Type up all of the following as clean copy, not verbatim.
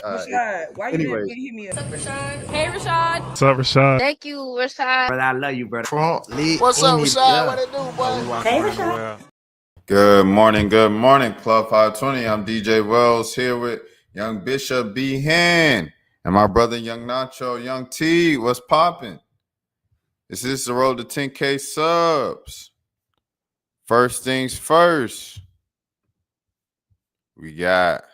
Rashad, why you didn't hit me up? What's up, Rashad? Hey, Rashad. What's up, Rashad? Thank you, Rashad. Brother, I love you, brother. What's up, Rashad? What it do, boy? Hey, Rashad. Good morning, Club 520. I'm DJ Wells here with Young Bishop B. Hand and my brother Young Nacho, Young T. What's popping? This is the road to 10K subs. First things first, we got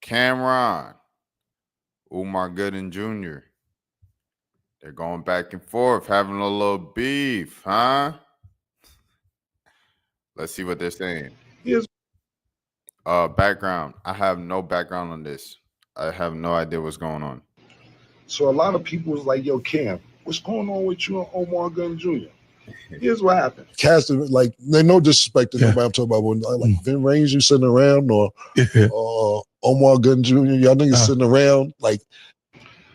Cameron, Umar Gooden Jr. They're going back and forth, having a little beef, huh? Let's see what they're saying. Yes. Background. I have no background on this. I have no idea what's going on. So a lot of people was like, yo, Cam, what's going on with you and Omar Gunn Jr.? Here's what happened. Cast it like they no disrespect to nobody I'm talking about when like Vin Range you sitting around or Omar Gunn Jr. Y'all niggas sitting around like.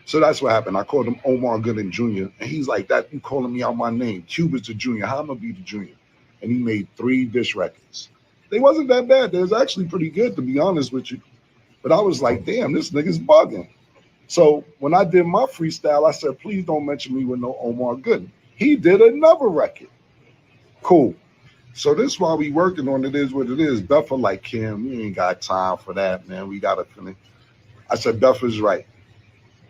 So that's what happened. I called him Omar Gunn Jr. and he's like, that you calling me out my name. Cuba's the junior. How am I gonna be the junior? And he made 3 diss records. They wasn't that bad. They was actually pretty good, to be honest with you. But I was like, damn, this nigga's bugging. So when I did my freestyle, I said, please don't mention me with no Omar Gooden. He did another record. Cool. So this while we working on it is what it is. Buffer like, Kim, we ain't got time for that, man. We got to finish. I said, Buffer's right.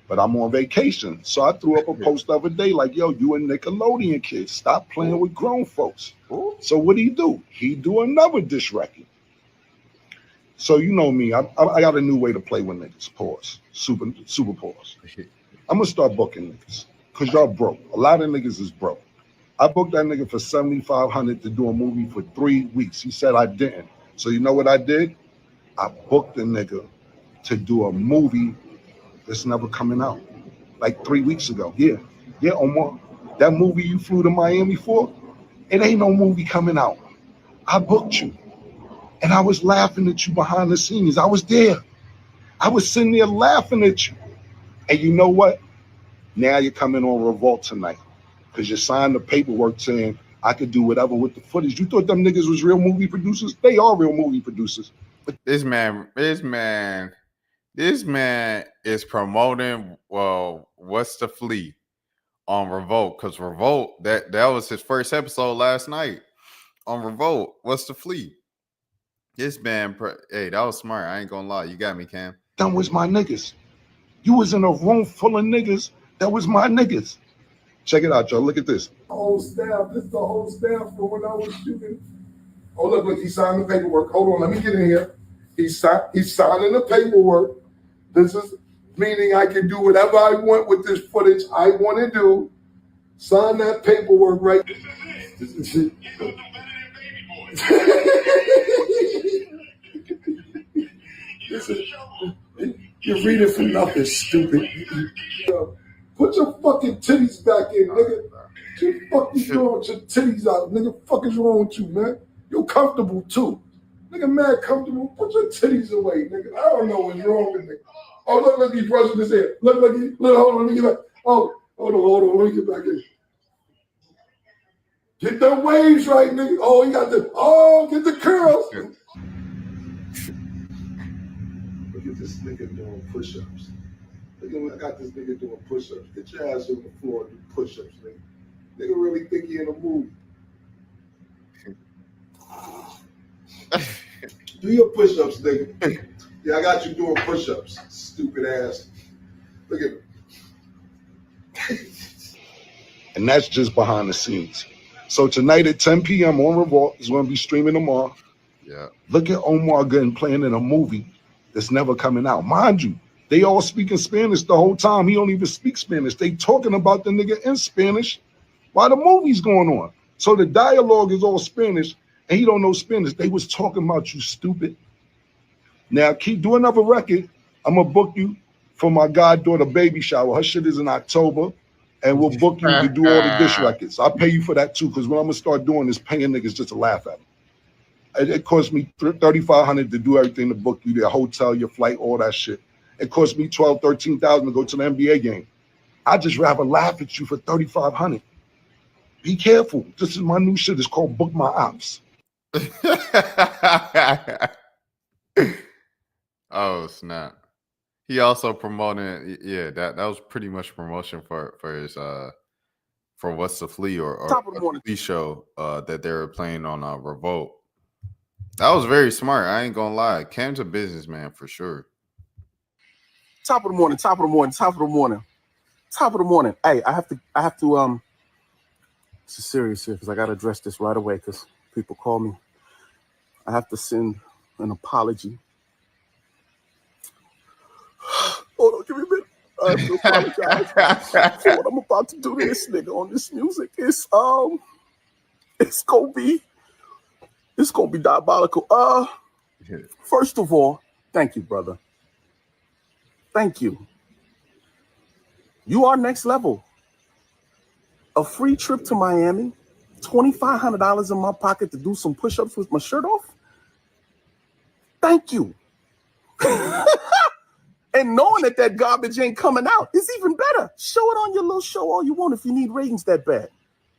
But I'm on vacation. So I threw up a post the other day like, yo, you a Nickelodeon kid. Stop playing with grown folks. So what do? He do another diss record. So you know me. I got a new way to play with niggas. Pause. Super pause. I'm going to start booking niggas. Because y'all broke. A lot of niggas is broke. I booked that nigga for $7,500 to do a movie for 3 weeks. He said I didn't. So you know what I did? I booked the nigga to do a movie that's never coming out. Like 3 weeks ago. Yeah, Omar. That movie you flew to Miami for, it ain't no movie coming out. I booked you. And I was laughing at you behind the scenes. I was there. I was sitting there laughing at you. And you know what? Now you're coming on Revolt tonight because you signed the paperwork saying I could do whatever with the footage. You thought them niggas was real movie producers? They are real movie producers. But this man is promoting What's the Flea on Revolt, because Revolt, that was his first episode last night on Revolt. What's the Flea? This man, hey, that was smart. I ain't gonna lie. You got me, Cam. Them was my niggas. You was in a room full of niggas. That was my niggas. Check it out, y'all. Look at this. Whole staff. This is the whole staff for when I was shooting. Oh, look, he signed the paperwork. Hold on, let me get in here. He's signing the paperwork. This is meaning I can do whatever I want with this footage I want to do. Sign that paperwork right. This is it. You're reading for nothing, stupid. Put your fucking titties back in, nigga. What the fuck you doing with your titties out, nigga? Fuck is wrong with you, man? You're comfortable too. Nigga, mad comfortable. Put your titties away, nigga. I don't know what's wrong with nigga. Oh, look, he's brushing his hair. Look, hold on, let me get back. Oh, hold on, let me get back in. Get the waves right, nigga. Oh, get the curls. Look at this nigga doing push-ups. Look at when I got this nigga doing push-ups. Get your ass on the floor and do push-ups, nigga. Nigga really think he in a movie. Do your push-ups, nigga. Yeah, I got you doing push-ups, stupid ass. Look at him. And that's just behind the scenes. So tonight at 10 p.m. on Revolt, is going to be streaming tomorrow. Yeah. Look at Omar Gunn playing in a movie that's never coming out. Mind you, they all speaking Spanish the whole time. He don't even speak Spanish. They talking about the nigga in Spanish while the movie's going on. So the dialogue is all Spanish, and he don't know Spanish. They was talking about you, stupid. Now, keep doing another record. I'm going to book you for my goddaughter baby shower. Her shit is in October, and we'll book you to do all the dish records. I'll pay you for that, too, because what I'm going to start doing is paying niggas just to laugh at them. It cost me $3,500 to do everything to book you, their hotel, your flight, all that shit. It cost me $12,000, $13,000 to go to the NBA game. I just rather laugh at you for $3,500. Be careful. This is my new shit. It's called Book My Ops. Oh snap! He also promoted. Yeah, that was pretty much promotion for his for What's the Flea or Top of the morning. Flea show that they were playing on Revolt. That was very smart. I ain't gonna lie. Cam's a businessman for sure. Top of the morning. Top of the morning. Top of the morning. Top of the morning. Hey, I have to. This is serious here because I gotta address this right away because people call me. I have to send an apology. Hold on, give me a minute. I have to apologize for what I'm about to do to this nigga on this music. It's gonna be diabolical. First of all, thank you, brother. Thank you. You are next level. A free trip to Miami, $2,500 in my pocket to do some push-ups with my shirt off. Thank you. And knowing that garbage ain't coming out is even better. Show it on your little show all you want if you need ratings that bad.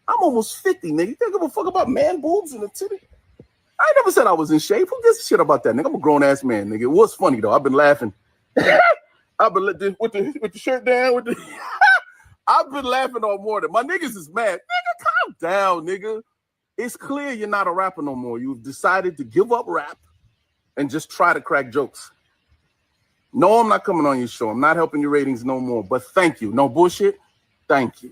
I'm almost 50, nigga. You think give a fuck about man boobs and a titty? I ain't never said I was in shape. Who gives a shit about that, nigga? I'm a grown-ass man, nigga. It was funny, though. I've been laughing. I've been with the shirt down. I've been laughing all morning. My niggas is mad. Nigga, calm down, nigga. It's clear you're not a rapper no more. You've decided to give up rap and just try to crack jokes. No, I'm not coming on your show. I'm not helping your ratings no more. But thank you. No bullshit. Thank you.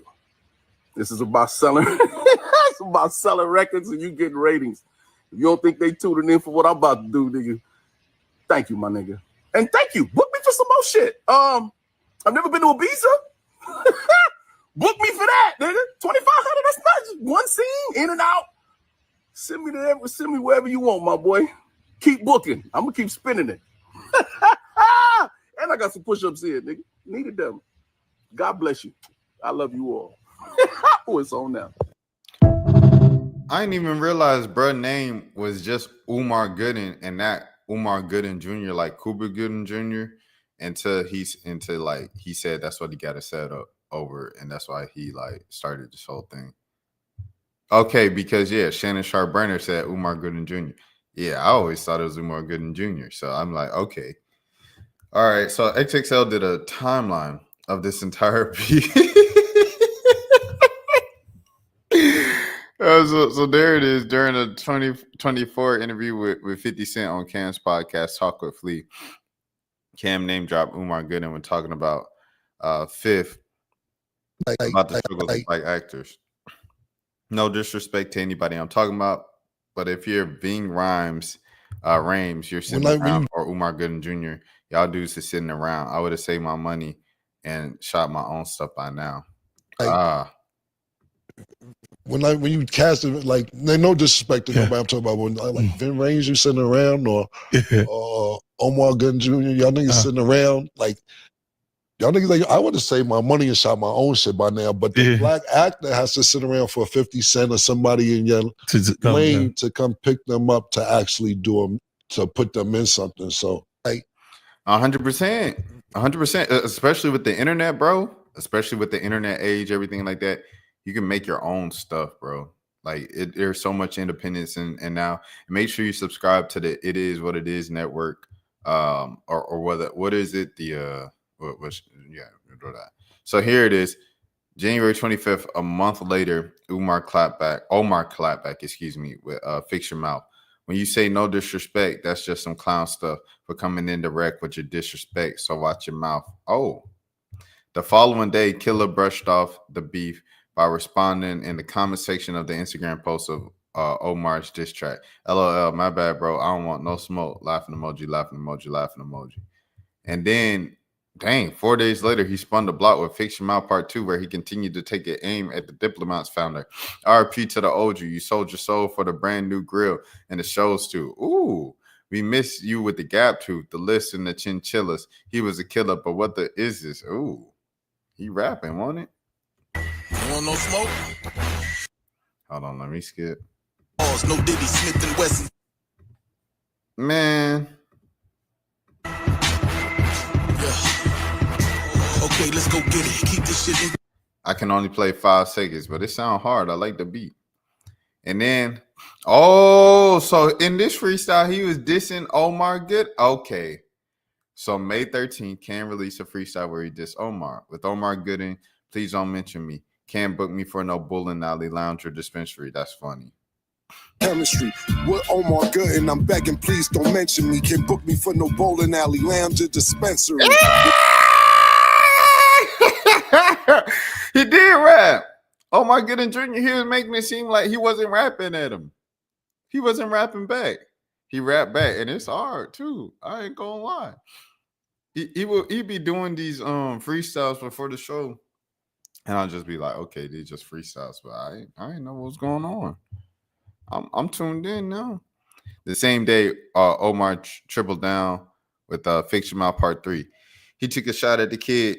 This is about selling. It's about selling records and you getting ratings. If you don't think they tuning in for what I'm about to do, nigga, thank you, my nigga. And thank you. Book me for some more shit. I've never been to Ibiza. Book me for that, nigga. $2,500. That's not just one scene, in and out. Send me wherever you want, my boy. Keep booking. I'm gonna keep spinning it. And I got some push-ups here, nigga. Needed them. God bless you. I love you all. Oh, it's on now. I didn't even realize bruh's name was just Umar Gooden and not Umar Gooden Jr. like Cuba Gooden Jr. until he said that's what he got to set up over, and that's why he like started this whole thing. Okay, because yeah, Shannon Sharp Burner said Umar Gooden Jr. Yeah, I always thought it was Umar Gooden Jr. So I'm like, okay. All right, so XXL did a timeline of this entire piece. So there it is during a 2024 interview with 50 Cent on Cam's podcast, Talk with Flea. Cam name dropped Umar Gooden when talking about Fifth about the struggles of black actors. No disrespect to anybody I'm talking about, but if you're Ving Rhames, you're sitting around, or Umar Gooden Jr., y'all dudes are sitting around. I would have saved my money and shot my own stuff by now. When you cast it, like, no disrespect to nobody I'm talking about, when like Vin Range, you sitting around, or Omar Gunn Jr., y'all niggas sitting around, like, y'all niggas like, I would have saved my money and shot my own shit by now, but the black actor has to sit around for 50 Cent or somebody in your lane to come pick them up to actually do them, to put them in something. So, like, 100%, especially with the internet, bro. Especially with the internet age, everything like that, you can make your own stuff, bro. Like, there's so much independence, and now make sure you subscribe to the It Is What It Is network, or what is it? So here it is, January 25th, a month later. Omar clapback, excuse me, with Fix Your Mouth. When you say no disrespect, that's just some clown stuff for coming in direct with your disrespect. So watch your mouth. Oh, the following day, Killer brushed off the beef by responding in the comment section of the Instagram post of Omar's diss track. LOL, my bad, bro. I don't want no smoke. Laughing emoji, laughing emoji, laughing emoji. And then, dang, 4 days later, he spun the block with Fix Your Mouth Part 2, where he continued to take an aim at the Diplomats founder. RP to the OG. You sold your soul for the brand new grill and the shows too. Ooh, we miss you with the gap tooth, the list, and the chinchillas. He was a killer, but what the is this? Ooh, he rapping, won't it? You want no smoke? Hold on, let me skip. No Diddy, Smith and Wesson. Man. Okay, let's go get it. Keep this shit in. I can only play 5 seconds, but it sounds hard. I like the beat. And then, so in this freestyle, he was dissing Omar Good. Okay. So May 13th, Cam released a freestyle where he dissed Omar. With Omar Gooden, please don't mention me. Can't book me for no bowling alley, lounge, or dispensary. That's funny. Chemistry with Omar Gooden. I'm begging, please don't mention me. Can't book me for no bowling alley, lounge, or dispensary. He did rap. Omar Gooden Jr., he was making it seem like he wasn't rapping at him. He wasn't rapping back. He rapped back, and it's hard too. I ain't gonna lie. He'd be doing these freestyles before the show, and I'll just be like, okay, these just freestyles, but I ain't know what's going on. I'm tuned in now. The same day, Omar tripled down with Fix Your Mouth Part 3. He took a shot at the kid,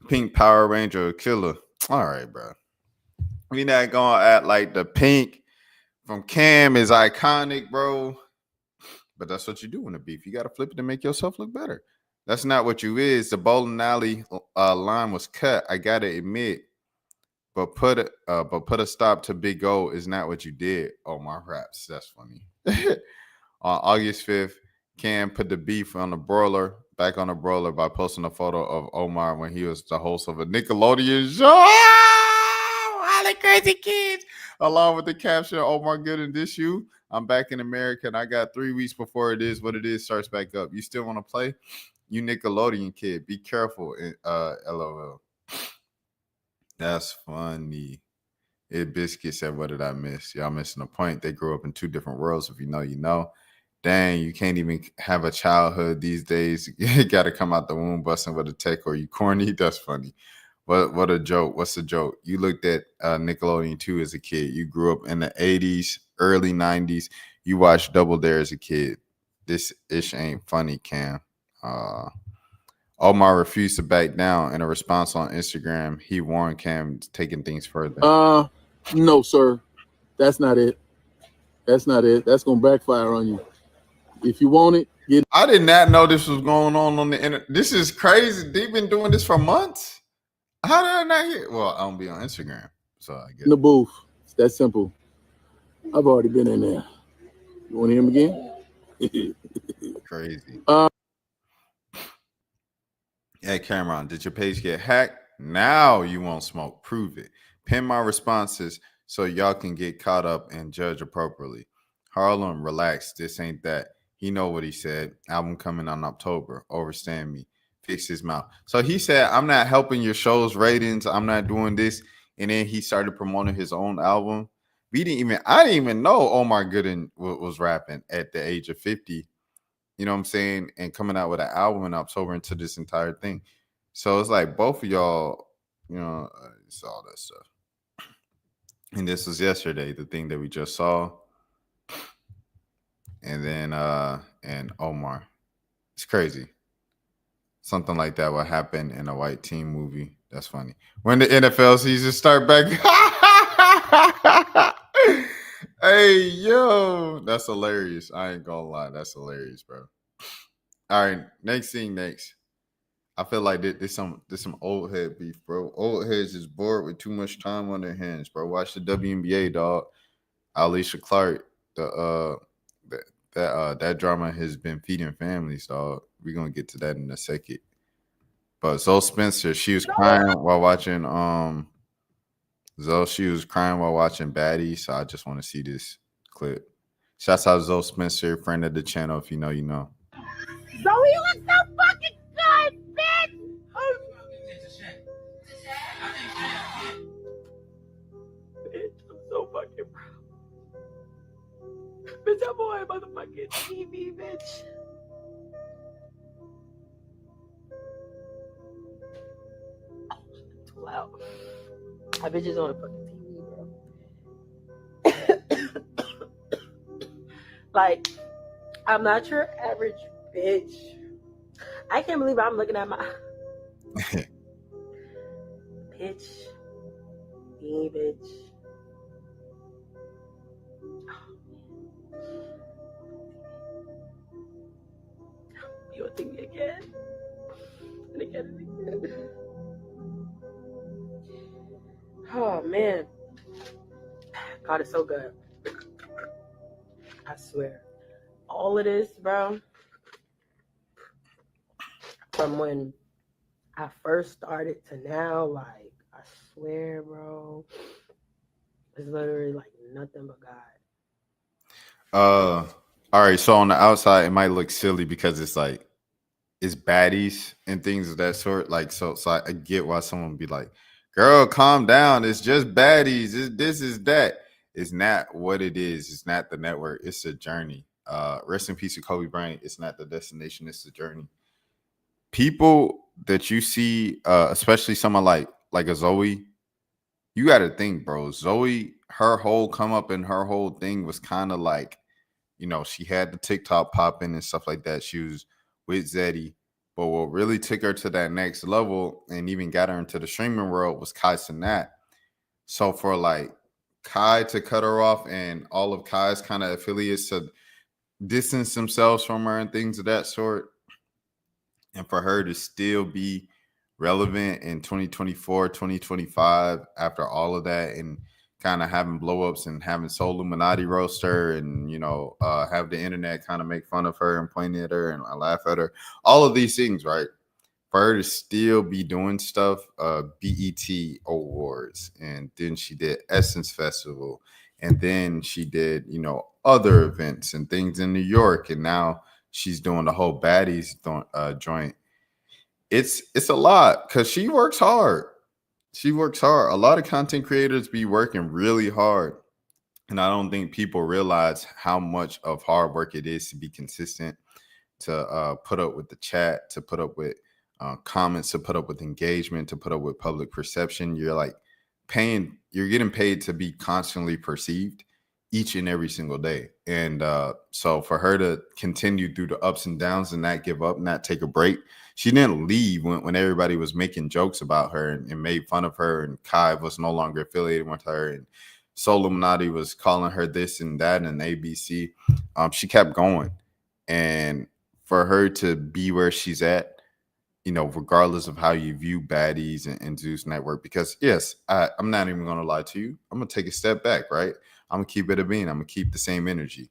Pink Power Ranger Killer. All right, bro. We not gonna act like the pink from Cam is iconic, bro. But that's what you do in a beef. You got to flip it to make yourself look better. That's not what you is. The bowling alley line was cut. I gotta admit, but put a stop to Big O is not what you did. Oh, my raps. That's funny. On August 5th, Cam put the beef on the broiler, back on the broiler by posting a photo of Omar when he was the host of a Nickelodeon show. All the crazy kids. Along with the caption, Omar Gooden, this you. I'm back in America, and I got 3 weeks before it is what it is starts back up. You still want to play? You Nickelodeon kid. Be careful. LOL. That's funny. Biscuit said, what did I miss? Y'all missing the point. They grew up in 2 different worlds. If you know, you know. Dang, you can't even have a childhood these days. You got to come out the womb busting with a tech, or you corny. That's funny. What a joke. What's the joke? You looked at Nickelodeon 2 as a kid. You grew up in the 80s, early 90s. You watched Double Dare as a kid. This ish ain't funny, Cam. Omar refused to back down. In a response on Instagram, he warned Cam taking things further. No, sir. That's not it. That's not it. That's going to backfire on you. If you want it, get it. I did not know this was going on the internet. This is crazy. They've been doing this for months. How did I not hear? Well, I don't be on Instagram, so I get in the booth. It's that simple. I've already been in there. You want to hear him again? Crazy. Hey, Cameron, did your page get hacked? Now you won't smoke. Prove it. Pin my responses so y'all can get caught up and judge appropriately. Harlem, relax. This ain't that. He know what he said. Album coming on October. Overstand me. Fix his mouth. So he said, I'm not helping your show's ratings. I'm not doing this. And then he started promoting his own album. I didn't even know Omar Gooden was rapping at the age of 50. You know what I'm saying? And coming out with an album in October into this entire thing. So it's like both of y'all, you know, it's all that stuff. And this was yesterday, the thing that we just saw. And then and Omar. It's crazy. Something like that will happen in a white team movie. That's funny. When the NFL season start back. Hey, yo. That's hilarious. I ain't gonna lie. That's hilarious, bro. All right. Next thing next. I feel like there's some old head beef, bro. Old heads is bored with too much time on their hands, bro. Watch the WNBA, dog. Alysha Clark, that drama has been feeding families, dog. We're gonna get to that in a second. But Zoe Spencer, she was crying while watching Baddie, so I just want to see this clip. Shouts out Zoe Spencer, friend of the channel. If you know, you know. Zoe was so fucking good, bitch! Bitch, I'm so fucking proud. Bitch, I'm on motherfucking TV, bitch. Too loud. My bitch is on the fucking TV, bro. Like, I'm not your average bitch. I can't believe I'm looking at my bitch. Me, bitch. You want to think me again? And again and again. Oh, man. God is so good. I swear. All of this, bro. from when I first started to now, like, I swear, bro, it's literally like nothing but God. All right. So on the outside, it might look silly because it's like it's baddies and things of that sort. Like so I get why someone would be like, "Girl, calm down. It's just baddies. This is that." It's not what it is. It's not the network. It's a journey. Rest in peace to Kobe Bryant. It's not the destination. It's the journey. People that you see, especially someone like a Zoe, you got to think, bro. Zoe, her whole come up and her whole thing was kind of like, she had the TikTok popping and stuff like that. She was with Zeddy. But what really took her to that next level and even got her into the streaming world was Kai Cenat. So for like Kai to cut her off and all of Kai's kind of affiliates to distance themselves from her and things of that sort, and for her to still be relevant in 2024, 2025 after all of that, and kind of having blow-ups and having Soul Illuminati roast her and, have the internet kind of make fun of her and point at her and laugh at her. All of these things, right? For her to still be doing stuff, BET Awards, and then she did Essence Festival, and then she did, other events and things in New York, and now she's doing the whole baddies joint. It's a lot because she works hard. She works hard. A lot of content creators be working really hard. And I don't think people realize how much of hard work it is to be consistent, to put up with the chat, to put up with comments, to put up with engagement, to put up with public perception. You're getting paid to be constantly perceived each and every single day. And so for her to continue through the ups and downs and not give up, not take a break, she didn't leave when everybody was making jokes about her and made fun of her, and Kai was no longer affiliated with her, and Soul Illuminati was calling her this and that and ABC. She kept going. And for her to be where she's at, regardless of how you view baddies and Zeus Network, because yes, I'm not even going to lie to you. I'm going to take a step back, right? I'm going to keep it a bean. I'm going to keep the same energy.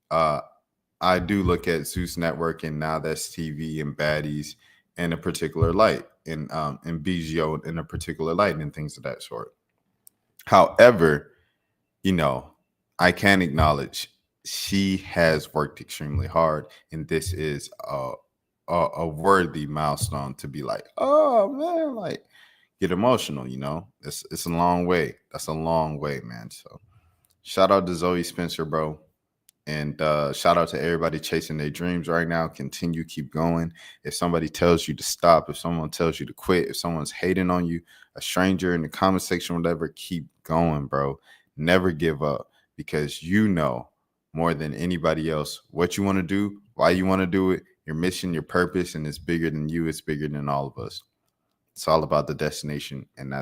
I do look at Zeus Network and Now That's TV and baddies in a particular light, and BGO in a particular light, and things of that sort. However, I can acknowledge she has worked extremely hard, and this is a worthy milestone to be like, oh man, like get emotional. It's a long way. That's a long way, man. So shout out to Zoe Spencer, bro. And shout out to everybody chasing their dreams right now. Continue, keep going. If somebody tells you to stop, if someone tells you to quit, if someone's hating on you, a stranger in the comment section, whatever, keep going, bro. Never give up, because more than anybody else what you want to do, why you want to do it, your mission, your purpose, and it's bigger than you. It's bigger than all of us. It's all about the destination and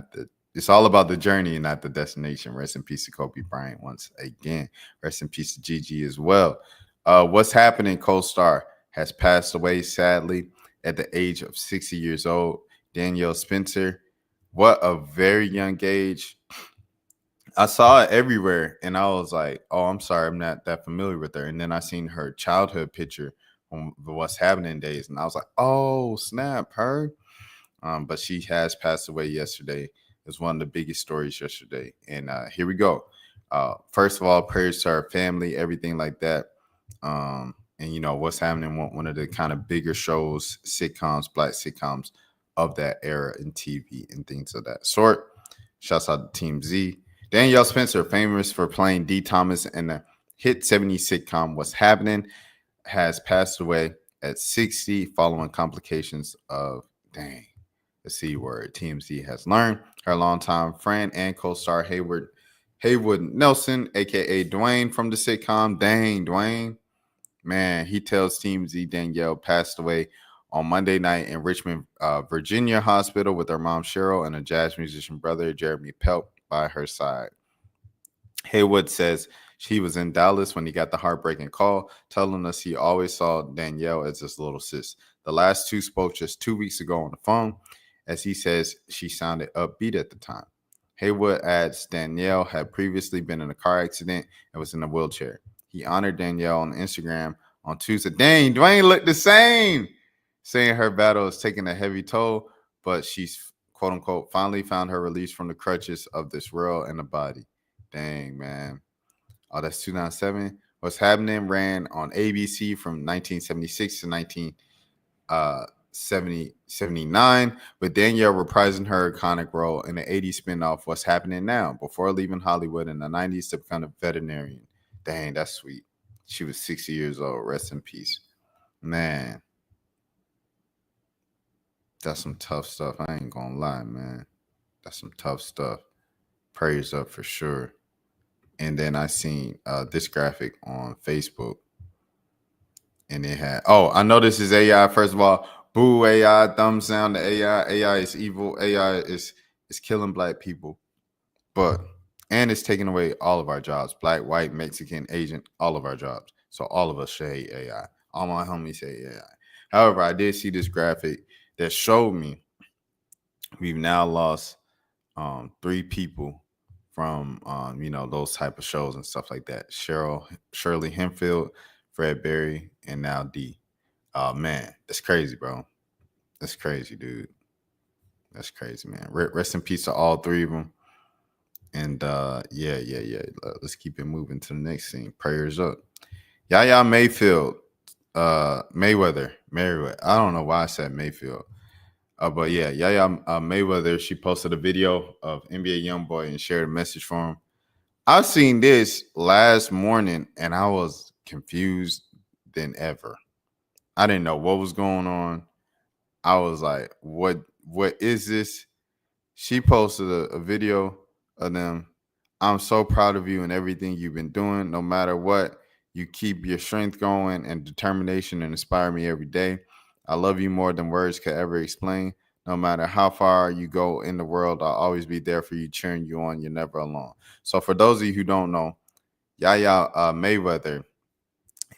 it's all about the journey and not the destination. Rest in peace to Kobe Bryant once again. Rest in peace to Gigi as well. What's happening? Co-star has passed away, sadly, at the age of 60 years old. Danielle Spencer. What a very young age. I saw it everywhere, and I was like, oh, I'm sorry, I'm not that familiar with her. And then I seen her childhood picture on the What's Happening days, and I was like, oh, snap, her. But she has passed away yesterday. It was one of the biggest stories yesterday. And here we go. First of all, prayers to her family, everything like that. And, What's Happening, one of the kind of bigger shows, sitcoms, black sitcoms of that era in TV and things of that sort. Shouts out to Team Z. Danielle Spencer, famous for playing Dee Thomas in the hit 70s sitcom What's Happening, has passed away at 60 following complications of, the C word, TMZ has learned. Her longtime friend and co-star Haywood Nelson, a.k.a. Dwayne from the sitcom. Dang, Dwayne. Man, he tells TMZ Danielle passed away on Monday night in Richmond, Virginia hospital with her mom, Cheryl, and a jazz musician brother, Jeremy Pelt, by her side. Haywood says she was in Dallas when he got the heartbreaking call, telling us he always saw Danielle as his little sis. The last two spoke just 2 weeks ago on the phone. As he says, she sounded upbeat at the time. Haywood adds Danielle had previously been in a car accident and was in a wheelchair. He honored Danielle on Instagram on Tuesday. Dang, Dwayne looked the same. saying her battle is taking a heavy toll, but she's quote unquote finally found her release from the crutches of this world and the body. Dang, man. Oh, that's 2007. What's Happening ran on ABC from 1976 to 1979, with Danielle reprising her iconic role in the 80s spinoff What's Happening Now before leaving Hollywood in the 90s to become a veterinarian. Dang, that's sweet. She was 60 years old. Rest in peace. Man, that's some tough stuff. I ain't gonna lie, man. That's some tough stuff. Prayers up for sure. And then I seen this graphic on Facebook. And it had, I know this is AI. First of all, boo AI, thumbs down to AI. AI is evil. AI is killing black people. And it's taking away all of our jobs. Black, white, Mexican, Asian, all of our jobs. So all of us should hate AI. All my homies hate AI. However, I did see this graphic that showed me we've now lost 3 people from those type of shows and stuff like that. Shirley Hempfield, Fred Berry, and now D. Man, that's crazy, bro. That's crazy, dude. That's crazy, man. Rest in peace to all 3 of them. And yeah. Let's keep it moving to the next scene. Prayers up. Yaya Mayweather. I don't know why I said Mayfield. But yeah, Yaya Mayweather, she posted a video of NBA YoungBoy and shared a message for him. I seen this last morning and I was confused than ever. I didn't know what was going on. I was like, what is this? She posted a video of them. I'm so proud of you and everything you've been doing. No matter what, you keep your strength going and determination and inspire me every day. I love you more than words could ever explain. No matter how far you go in the world, I'll always be there for you, cheering you on. You're never alone. So for those of you who don't know, Yaya Mayweather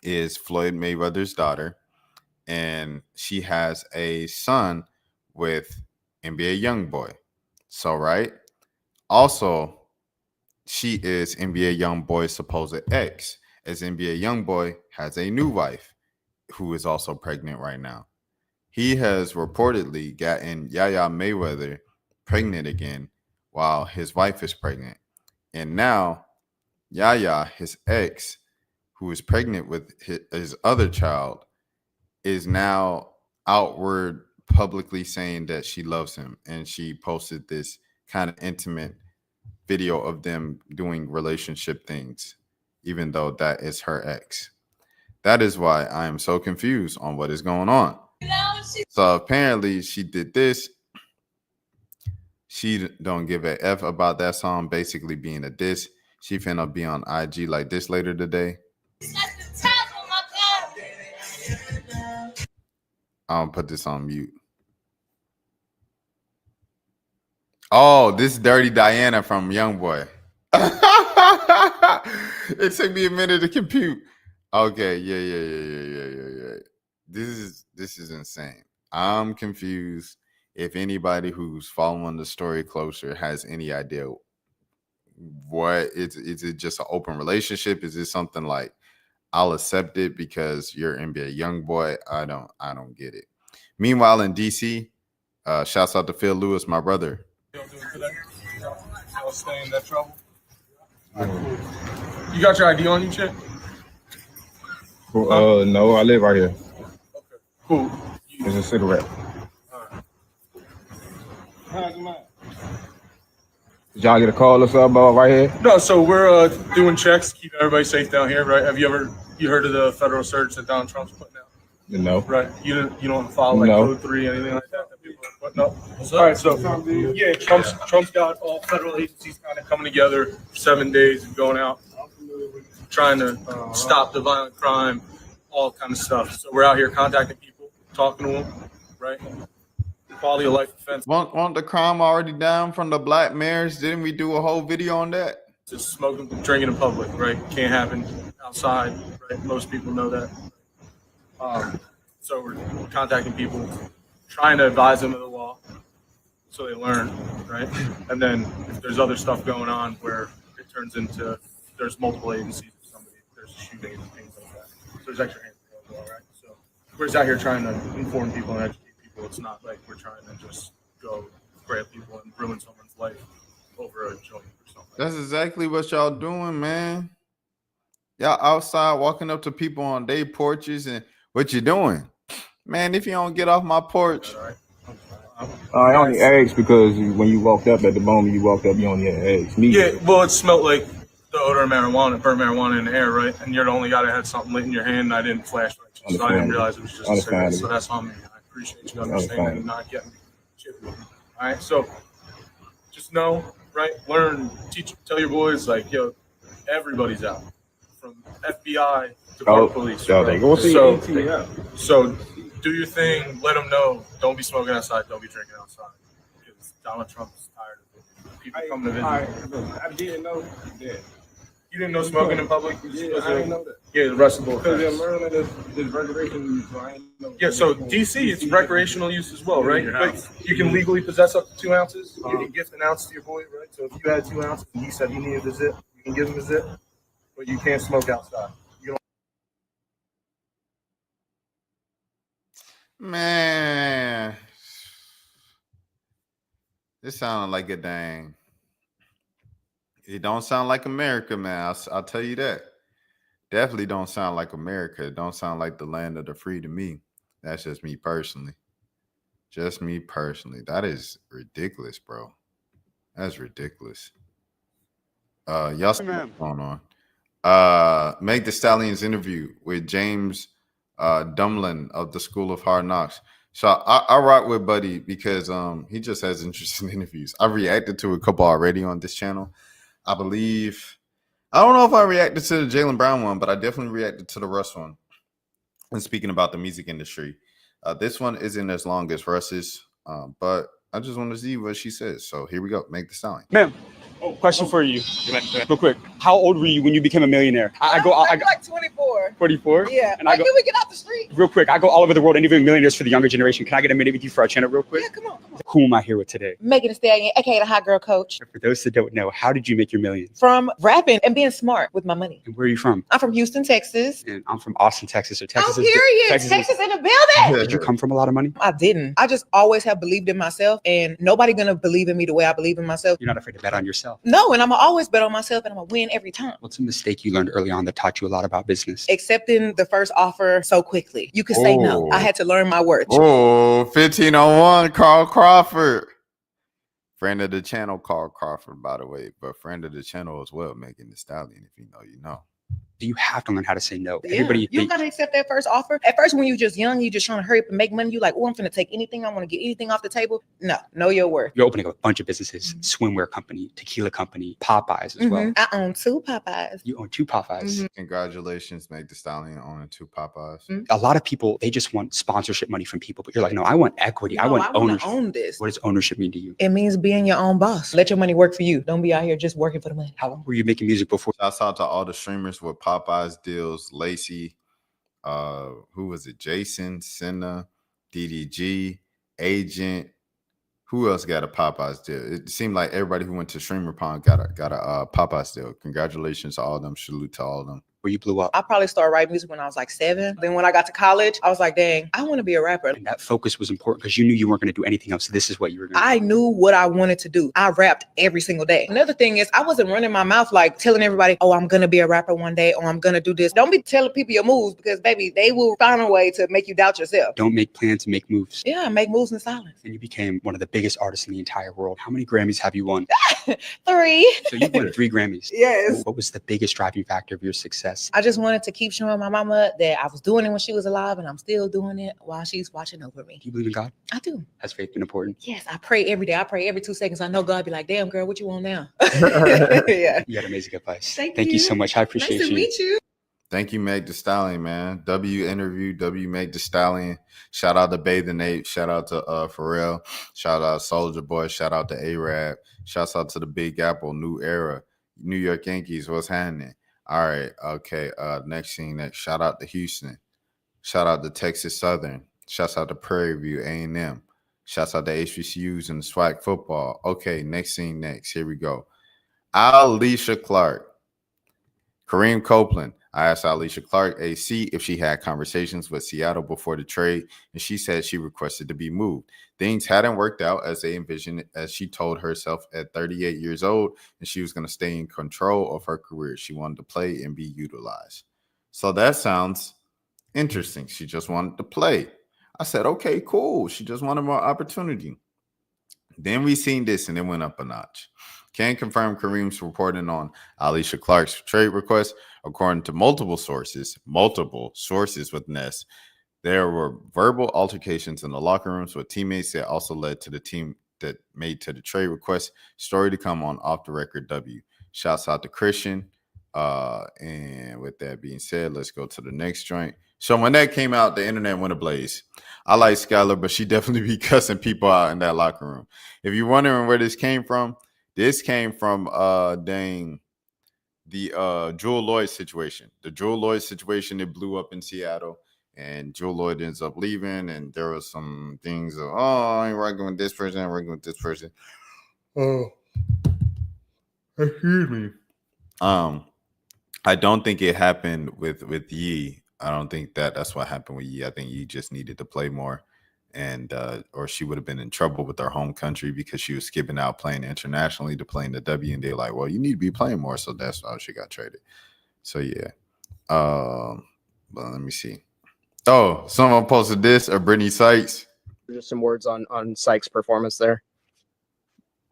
is Floyd Mayweather's daughter, and she has a son with NBA YoungBoy. So, right? Also, she is NBA YoungBoy's supposed ex, as NBA YoungBoy has a new wife who is also pregnant right now. He has reportedly gotten Yaya Mayweather pregnant again while his wife is pregnant. And now Yaya, his ex, who is pregnant with his other child, is now outward publicly saying that she loves him. And she posted this kind of intimate video of them doing relationship things, even though that is her ex. That is why I am so confused on what is going on. So apparently she did this. She don't give a F about that song basically being a diss. She finna be on IG like this later today. I'll put this on mute. Oh, this is Dirty Diana from YoungBoy. It took me a minute to compute. Okay, yeah. This is insane. I'm confused. If anybody who's following the story closer has any idea what is it just an open relationship? Is it something like I'll accept it because you're NBA YoungBoy? I don't get it. Meanwhile, in DC, shouts out to Phil Lewis, my brother. Y'all stay in that trouble? You got your ID on you, Chip? Cool. No, I live right here. Okay, cool. It's a cigarette. All right. Did y'all get a call or something about right here? No, so we're doing checks, keep everybody safe down here, right? Have you heard of the federal search that Donald Trump's putting out? No. Right. You don't follow like Code 3, anything like that people are putting up? All right, so yeah, Trump's got all federal agencies kind of coming together for 7 days and going out, trying to stop the violent crime, all kind of stuff. So we're out here contacting people, talking to them, right? Quality of life offense. Want the crime already down from the black mayors? Didn't we do a whole video on that? Just smoking, drinking in public, right? Can't happen outside, right? Most people know that. So we're contacting people, trying to advise them of the law so they learn, right? And then if there's other stuff going on where it turns into there's multiple agencies or somebody, there's shooting and things like that. So there's extra hands as well, right? So we're just out here trying to inform people and educate people. It's not like we're trying to just go grab people and ruin someone's life over a joint or something. That's exactly what y'all doing, man. Y'all outside walking up to people on their porches and what you doing? Man, if you don't get off my porch. I only asked because when you walked up, at the moment you walked up, you only had eggs. Yeah, well, it smelled like the odor of marijuana, burnt marijuana in the air, right? And you're the only guy that had something lit in your hand, and I didn't flash like you, so I didn't realize it was just a cigarette. So that's on me. I appreciate you understanding and not getting chippy. All right, so just know, right? Learn, teach, tell your boys, like, yo, everybody's out, from FBI to park police. Right? So do your thing. Let them know. Don't be smoking outside. Don't be drinking outside. Because Donald Trump is tired of it. People coming to visit. I didn't know that. You didn't know smoking in public? Yeah, I didn't know that. Yeah, the rest of the because in Maryland is recreational use, so I didn't know. Yeah, so DC, it's recreational use as well, right? But you can legally possess up to 2 ounces. You can gift an ounce to your boy, right? So if you had 2 ounces and he said he needed a zip, you can give him a zip, but you can't smoke outside. Man, this sounded like a dang. It don't sound like America, man. I'll tell you that. Definitely don't sound like America. It don't sound like the land of the free to me. That's just me personally. Just me personally. That is ridiculous, bro. That's ridiculous. Y'all see what's going on. Meg Thee Stallion's interview with James Dumlin of the School of Hard Knocks. So I rock with Buddy because he just has interesting interviews. I reacted to a couple already on this channel. I believe, I don't know if I reacted to the Jaylen Brown one, but I definitely reacted to the Russ one. And speaking about the music industry, this one isn't as long as Russ's, but I just want to see what she says. So here we go. Meg Thee Stallion. Ma'am. Question for you, real quick. How old were you when you became a millionaire? I go like 24. 44? Yeah. And can we get out the street? Real quick, I go all over the world interviewing millionaires for the younger generation. Can I get a minute with you for our channel real quick? Yeah, come on. Who am I here with today? Megan Thee Stallion, aka the hot girl coach. For those that don't know, how did you make your millions? From rapping and being smart with my money. And where are you from? I'm from Houston, Texas. And I'm from Austin, Texas. So Texas is period. Texas in the building. Did you come from a lot of money? I didn't. I just always have believed in myself, and nobody gonna believe in me the way I believe in myself. You're not afraid to bet on yourself? No, and I'm always bet on myself, and I'm gonna win every time. What's a mistake you learned early on that taught you a lot about business? Accepting the first offer so quickly. You could say no. I had to learn my worth. Oh, 1501, Carl Crawford. Friend of the channel, Carl Crawford, by the way, but friend of the channel as well, Megan Thee Stallion, if you know, you know. You have to learn how to say no. Yeah, you gotta accept that first offer. At first, when you're just young, you're just trying to hurry up and make money. You're like, oh, I'm gonna take anything. I want to get anything off the table. No, know your worth. You're opening up a bunch of businesses: swimwear company, tequila company, Popeyes as well. I own 2 Popeyes. You own 2 Popeyes. Congratulations, Meg Thee Stallion, owning 2 Popeyes. A lot of people, they just want sponsorship money from people, but you're like, no, I want equity. No, I want ownership. Own this. What does ownership mean to you? It means being your own boss. Let your money work for you. Don't be out here just working for the money. How long were you making music before? Shouts out to all the streamers with Popeyes deals. Lacey, who was it? Jason, Senna, DDG, Agent. Who else got a Popeyes deal? It seemed like everybody who went to Streamer Pond got a Popeyes deal. Congratulations to all of them. Salute to all of them. Where you blew up? I probably started writing music when I was like 7. Then when I got to college, I was like, dang, I want to be a rapper. And that focus was important because you knew you weren't going to do anything else. This is what you were going to do. I knew what I wanted to do. I rapped every single day. Another thing is I wasn't running my mouth like telling everybody, oh, I'm going to be a rapper one day, or I'm going to do this. Don't be telling people your moves because, baby, they will find a way to make you doubt yourself. Don't make plans, make moves. Yeah, make moves in silence. And you became one of the biggest artists in the entire world. How many Grammys have you won? 3. So you won 3 Grammys. Yes. What was the biggest driving factor of your success? I just wanted to keep showing my mama that I was doing it when she was alive, and I'm still doing it while she's watching over me. Do you believe in God? I do. Has faith been important? Yes, I pray every day. I pray every 2 seconds. I know God be like, damn, girl, what you want now? Yeah. You got amazing advice. Thank you so much. I appreciate nice to meet you. Thank you, Meg Thee Stallion, man. W interview, W Meg Thee Stallion. Shout out to Bathing Ape. Shout out to Pharrell. Shout out Soldier Boy. Shout out to A-Rap. Shouts out to the Big Apple, New Era, New York Yankees. What's happening? All right, okay. Next thing, next. Shout out to Houston. Shout out to Texas Southern. Shouts out to Prairie View, A&M. Shouts out to HBCUs and SWAC football. Okay, next thing, next. Here we go. Alysha Clark, Kareem Copeland. I asked Alysha Clark, AC, if she had conversations with Seattle before the trade, and she said she requested to be moved. Things hadn't worked out as they envisioned, as she told herself at 38 years old, and she was going to stay in control of her career. She wanted to play and be utilized. So that sounds interesting. She just wanted to play. I said, okay, cool. She just wanted more opportunity. Then we seen this, and it went up a notch. Can confirm Kareem's reporting on Alysha Clark's trade request. According to multiple sources with Ness, there were verbal altercations in the locker rooms with teammates that also led to the team that made to the trade request. Story to come on Off the Record W. Shouts out to Christian. And with that being said, let's go to the next joint. So when that came out, the internet went ablaze. I like Skylar, but she definitely be cussing people out in that locker room. If you're wondering where this came from the Jewel Lloyd situation. The Jewel Lloyd situation, it blew up in Seattle, and Jewel Lloyd ends up leaving, and there was some things of, I ain't working with this person, I'm working with this person. Oh, excuse me. I don't think it happened with Yi. I don't think that's what happened with Yi. I think Yi just needed to play more, and or she would have been in trouble with her home country because she was skipping out playing internationally to play in the W, and they're like, well, you need to be playing more, so that's why she got traded. So yeah. But let me see. Oh, someone posted this, or Brittany Sykes. Just some words on Sykes' performance there.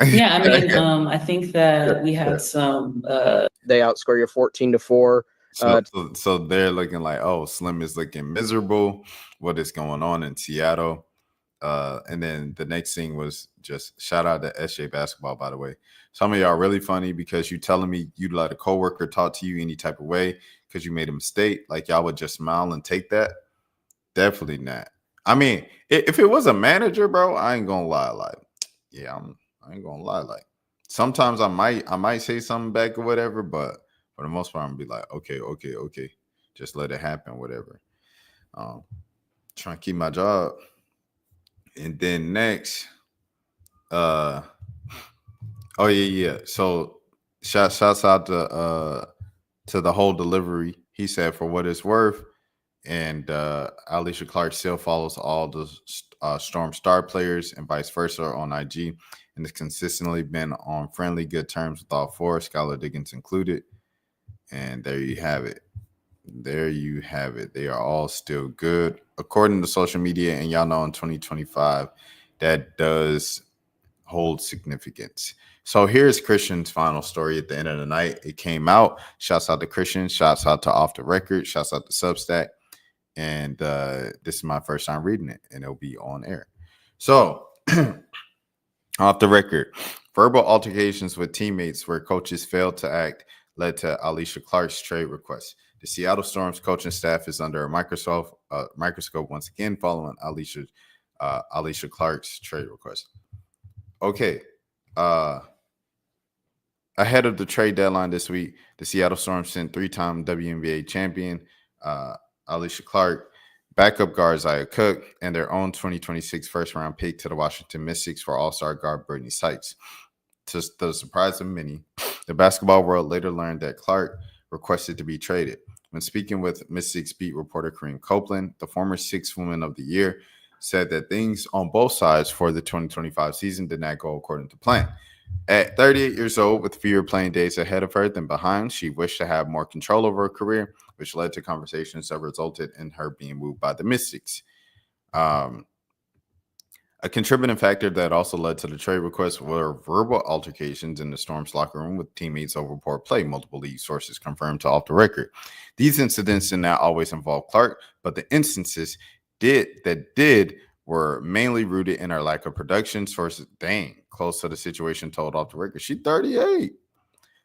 Yeah, I mean, I think that we had some. They outscore you 14-4. So they're looking like, oh, Slim is looking miserable. What is going on in Seattle? And then the next thing was just shout out to SJ Basketball, by the way. Some of y'all are really funny because you telling me you'd let a coworker talk to you any type of way because you made a mistake. Like y'all would just smile and take that. Definitely not. I mean, if it was a manager, bro, I ain't gonna lie. Like, yeah, I ain't gonna lie. Like, sometimes I might say something back or whatever, but for the most part, I'm gonna be like, okay, just let it happen, whatever. Trying to keep my job. And then next, oh yeah. So shouts out to the whole delivery. He said, for what it's worth, and Alysha Clark still follows all the Storm star players and vice versa on IG, and has consistently been on friendly, good terms with all four, Skylar Diggins included. And there you have it. They are all still good. According to social media, and y'all know in 2025, that does hold significance. So here's Christian's final story at the end of the night. It came out. Shouts out to Christian. Shouts out to Off the Record. Shouts out to Substack. And this is my first time reading it, and it'll be on air. So, Off the Record. Verbal altercations with teammates where coaches failed to act led to Alysha Clark's trade request. The Seattle Storm's coaching staff is under a microscope once again following Alysha Clark's trade request. Okay. Ahead of the trade deadline this week, the Seattle Storm sent three-time WNBA champion Alysha Clark, backup guard Zaya Cook, and their own 2026 first-round pick to the Washington Mystics for all-star guard Brittany Sykes. To the surprise of many, the basketball world later learned that Clark requested to be traded. When speaking with Mystics beat reporter Kareem Copeland, the former Sixth Woman of the Year said that things on both sides for the 2025 season did not go according to plan. At 38 years old, with fewer playing days ahead of her than behind, she wished to have more control over her career, which led to conversations that resulted in her being moved by the Mystics. A contributing factor that also led to the trade request were verbal altercations in the Storm's locker room with teammates over poor play, multiple league sources confirmed to Off the Record. These incidents did not always involve Clark, but the instances did were mainly rooted in her lack of production. Sources, close to the situation, told Off the Record. She's 38.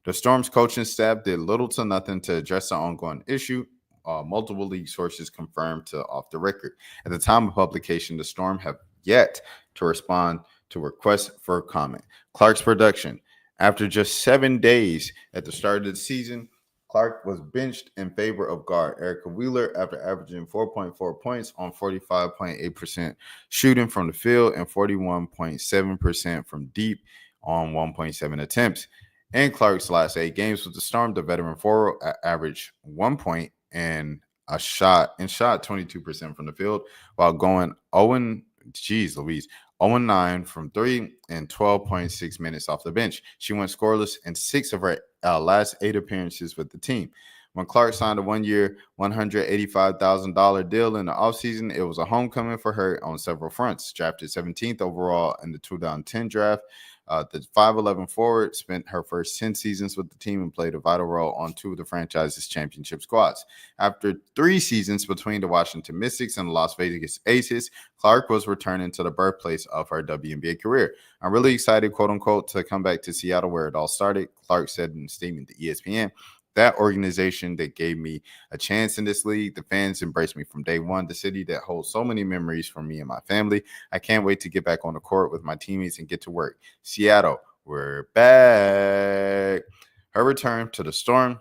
The Storm's coaching staff did little to nothing to address the ongoing issue. Multiple league sources confirmed to Off the Record. At the time of publication, the Storm have yet to respond to requests for comment. Clark's production. After just 7 days at the start of the season, Clark was benched in favor of guard Erica Wheeler after averaging 4.4 points on 45.8% shooting from the field and 41.7% from deep on 1.7 attempts. In Clark's last 8 games with the Storm, the veteran forward averaged 1 point and shot 22% from the field, while going 0-9 from 3 and 12.6 minutes off the bench. She went scoreless in 6 of her last 8 appearances with the team. When Clark signed a 1-year, $185,000 deal in the offseason, it was a homecoming for her on several fronts. Drafted 17th overall in the 2010 draft, the 5'11 forward spent her first 10 seasons with the team and played a vital role on 2 of the franchise's championship squads. After 3 seasons between the Washington Mystics and the Las Vegas Aces, Clark was returning to the birthplace of her WNBA career. I'm really excited, quote unquote, to come back to Seattle where it all started, Clark said in a statement to ESPN. That organization that gave me a chance in this league, the fans embraced me from day one, the city that holds so many memories for me and my family. I can't wait to get back on the court with my teammates and get to work. Seattle, we're back. Her return to the Storm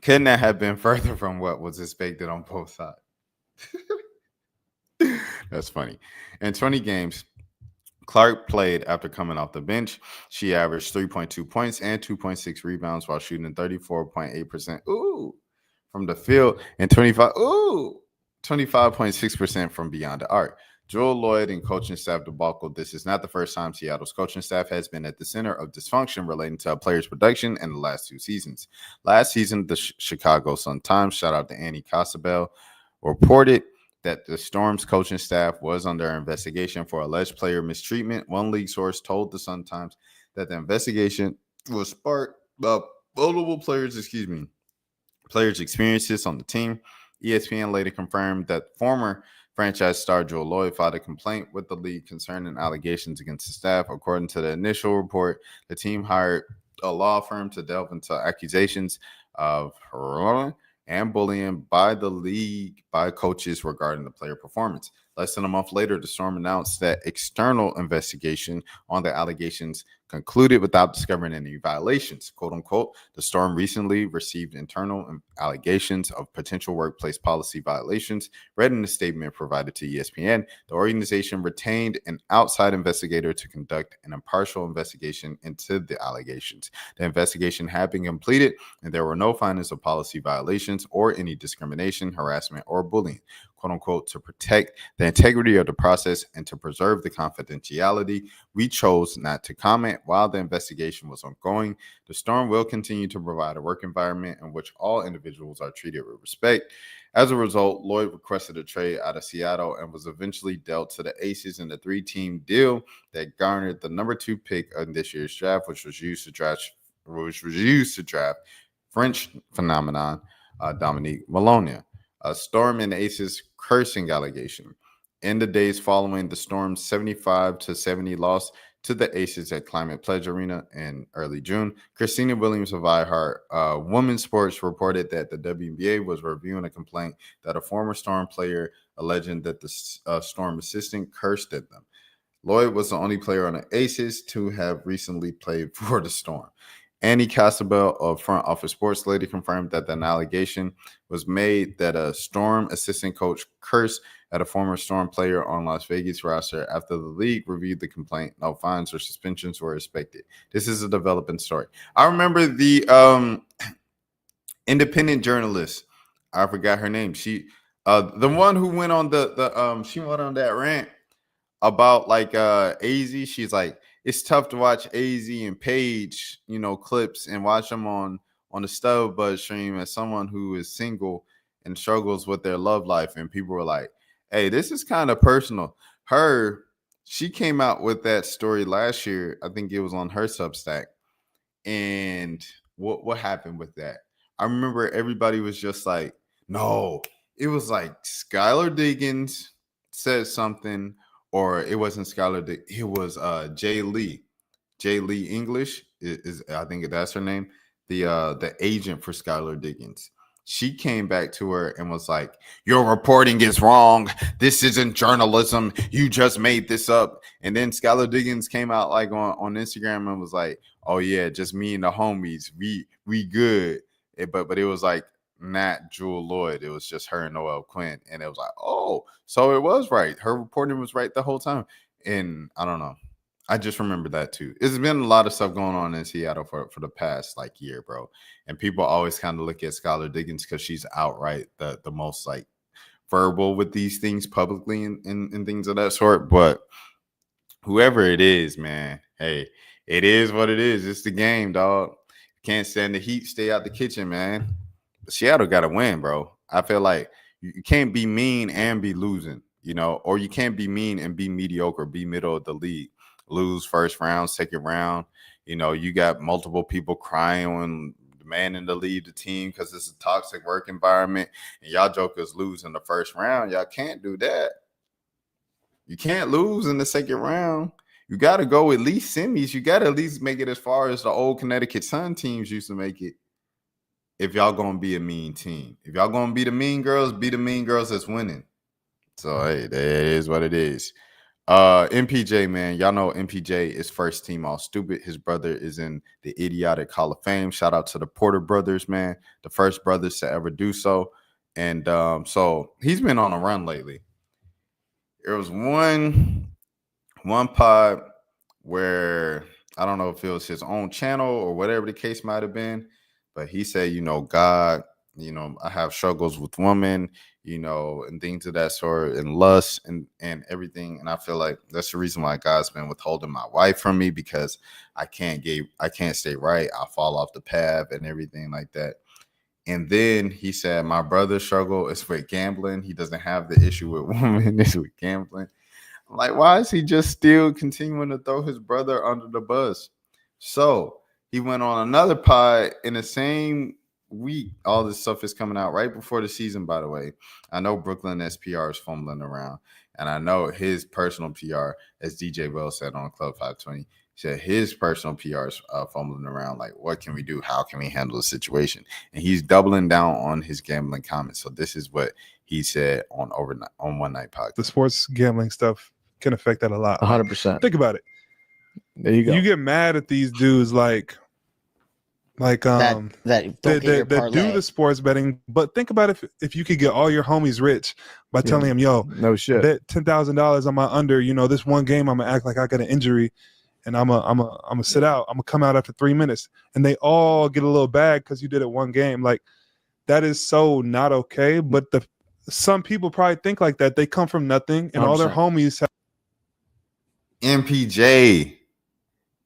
could not have been further from what was expected on both sides. That's funny. In 20 games, Clark played after coming off the bench. She averaged 3.2 points and 2.6 rebounds while shooting 34.8% from the field and 25.6% from beyond the arc. Joel Lloyd and coaching staff debacle. This is not the first time Seattle's coaching staff has been at the center of dysfunction relating to a player's production in the last 2 seasons. Last season, the Chicago Sun-Times, shout out to Annie Casabell, reported that the Storm's coaching staff was under investigation for alleged player mistreatment. One league source told the Sun-Times that the investigation was sparked by multiple players' experiences on the team. ESPN later confirmed that former franchise star Joel Lloyd filed a complaint with the league concerning allegations against the staff. According to the initial report, the team hired a law firm to delve into accusations of harassment and bullying by the league by coaches regarding the player performance. Less than a month later, the Storm announced that external investigation on the allegations concluded without discovering any violations, quote unquote. The Storm recently received internal allegations of potential workplace policy violations. Read in a statement provided to ESPN, the organization retained an outside investigator to conduct an impartial investigation into the allegations. The investigation had been completed, and there were no findings of policy violations or any discrimination, harassment, or bullying, quote unquote. To protect the integrity of the process and to preserve the confidentiality, we chose not to comment while the investigation was ongoing. The Storm will continue to provide a work environment in which all individuals are treated with respect. As a result, Lloyd requested a trade out of Seattle and was eventually dealt to the Aces in a 3-team deal that garnered the number 2 pick in this year's draft, which was used to draft French phenomenon Dominique Maloney. A Storm and Aces cursing allegation. In the days following the Storm's 75-70 loss to the Aces at Climate Pledge Arena in early June, Christina Williams of iHeart Women's Sports reported that the WNBA was reviewing a complaint that a former Storm player alleging that the Storm assistant cursed at them. Lloyd was the only player on the Aces to have recently played for the Storm. Annie Casabell of Front Office Sports later confirmed that an allegation was made that a Storm assistant coach cursed at a former Storm player on Las Vegas roster. After the league reviewed the complaint, no fines or suspensions were expected. This is a developing story. I remember the independent journalist. I forgot her name. She, the one who went on she went on that rant about like AZ. She's like, it's tough to watch AZ and Paige, clips and watch them on the Stubbuzz stream as someone who is single and struggles with their love life. And people were like, hey, this is kind of personal. She came out with that story last year. I think it was on her Substack. And what happened with that? I remember everybody was just like, no, it was like Skylar Diggins said something, or it wasn't Skylar Diggins. It was Jay Lee. Jay Lee English is I think that's her name. The agent for Skylar Diggins. She came back to her and was like, your reporting is wrong. This isn't journalism. You just made this up. And then Skylar Diggins came out like on Instagram and was like, oh yeah, just me and the homies. We good. But it was like not Jewel Lloyd. It was just her and Noel Quinn. And it was like, oh, so it was right. Her reporting was right the whole time. And I don't know. I just remember that too. It's been a lot of stuff going on in Seattle for the past like year, bro. And people always kind of look at Skylar Diggins because she's outright the most like verbal with these things publicly and things of that sort. But whoever it is, man, hey, it is what it is. It's the game, dog. Can't stand the heat. Stay out the kitchen, man. Seattle got to win, bro. I feel like you can't be mean and be losing, you know, or you can't be mean and be mediocre, be middle of the league. Lose first round, second round. You know, you got multiple people crying when demanding to leave the team because it's a toxic work environment, and y'all jokers lose in the first round. Y'all can't do that. You can't lose in the second round. You got to go at least semis. You got to at least make it as far as the old Connecticut Sun teams used to make it. If y'all going to be a mean team. If y'all going to be the mean girls that's winning. So, hey, that is what it is. MPJ, man, y'all know MPJ is first team all stupid. His brother is in the Idiotic Hall of Fame. Shout out to the Porter brothers, man, the first brothers to ever do so. And so he's been on a run lately. There was one pod where I don't know if it was his own channel or whatever the case might have been, but he said, you know, God, you know, I have struggles with women, you know, and things of that sort, and lust and everything. And I feel like that's the reason why God's been withholding my wife from me, because I can't stay right. I'll fall off the path and everything like that. And then he said, my brother's struggle is with gambling. He doesn't have the issue with women, it's with gambling. I'm like, why is he just still continuing to throw his brother under the bus? So he went on another pod in the same week. All this stuff is coming out right before the season, by the way. I know Brooklyn SPR is fumbling around, and I know his personal PR, as DJ Wells said on Club 520, said his personal PR is fumbling around. Like, what can we do? How can we handle the situation? And he's doubling down on his gambling comments. So this is what he said on One Night Podcast. The sports gambling stuff can affect that a lot. 100%. Think about it. There you go. You get mad at these dudes like that do the sports betting, but think about if you could get all your homies rich by telling them, yo, no shit, bet $10,000 on my under, you know, this one game I'm gonna act like I got an injury and I'm gonna sit out, I'm gonna come out after 3 minutes, and they all get a little bag because you did it one game. Like, that is so not okay. But some people probably think like that. They come from nothing and 100%. All their homies have MPJ,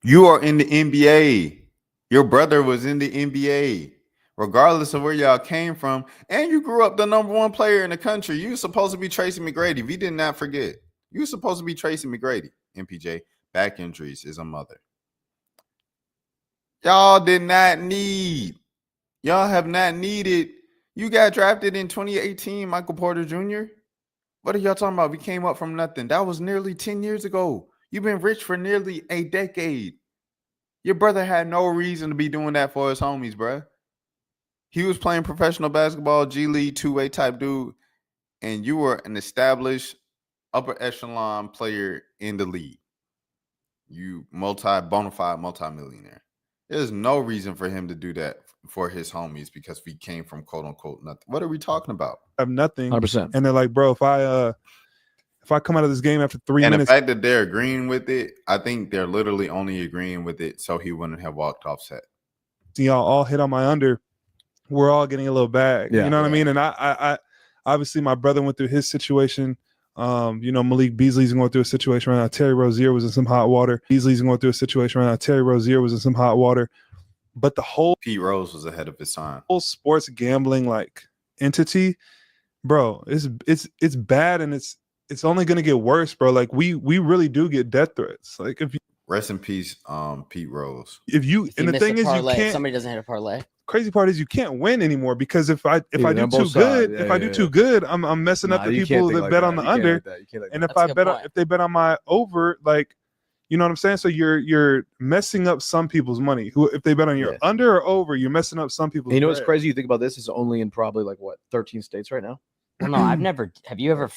you are in the NBA. Your brother was in the NBA. Regardless of where y'all came from, and you grew up the #1 player in the country. You were supposed to be Tracy McGrady. We did not forget. You were supposed to be Tracy McGrady. MPJ, back injuries is a mother. Y'all did not need. Y'all have not needed. You got drafted in 2018, Michael Porter Jr. What are y'all talking about? We came up from nothing. That was nearly 10 years ago. You've been rich for nearly a decade. Your brother had no reason to be doing that for his homies, bruh. He was playing professional basketball, G League, two-way type dude, and you were an established upper echelon player in the league. You bona fide multimillionaire. There's no reason for him to do that for his homies because we came from quote unquote nothing. What are we talking about? Have nothing. 100%. And they're like, bro, if I come out of this game after 3 minutes. And the fact that they're agreeing with it, I think they're literally only agreeing with it so he wouldn't have walked off set. Y'all all hit on my under. We're all getting a little bag. Yeah, you know what I mean? And I obviously my brother went through his situation. You know, Malik Beasley's going through a situation right now. Terry Rozier was in some hot water. But the whole Pete Rose was ahead of his time. Whole sports gambling like entity, bro, it's bad, and it's only gonna get worse, bro. Like we really do get death threats. Like if you rest in peace, Pete Rose. If the thing is, you can't. Somebody doesn't hit a parlay. Crazy part is you can't win anymore because if I do too good, I'm messing up the people that bet on the under. And if they bet on my over, like, you know what I'm saying? So you're messing up some people's money. If they bet on your under or over, you're messing up some people's. And you know what's crazy? You think about this, it's only in probably like what 13 states right now. Well, no, I've never. Have you ever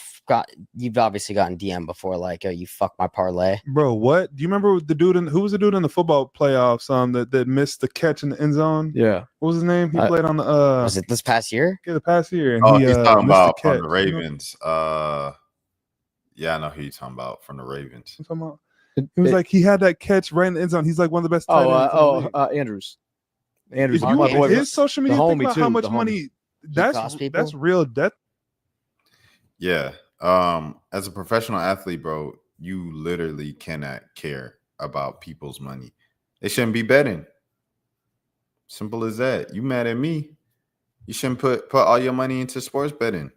you've obviously gotten DM before, like, you fucked my parlay, bro. What do you remember? Who was the dude in the football playoffs? That missed the catch in the end zone. Yeah, what was his name? He played on the. Was it this past year? Yeah, the past year. And he's talking about from the Ravens. Yeah, I know who you're talking about from the Ravens. It was like he had that catch right in the end zone. He's like one of the best tight ends. Andrews. If my you boy, his social media, think homie about too, how much the homie. money that's real death. Yeah. As a professional athlete, bro, you literally cannot care about people's money. They shouldn't be betting. Simple as that. You mad at me? You shouldn't put all your money into sports betting.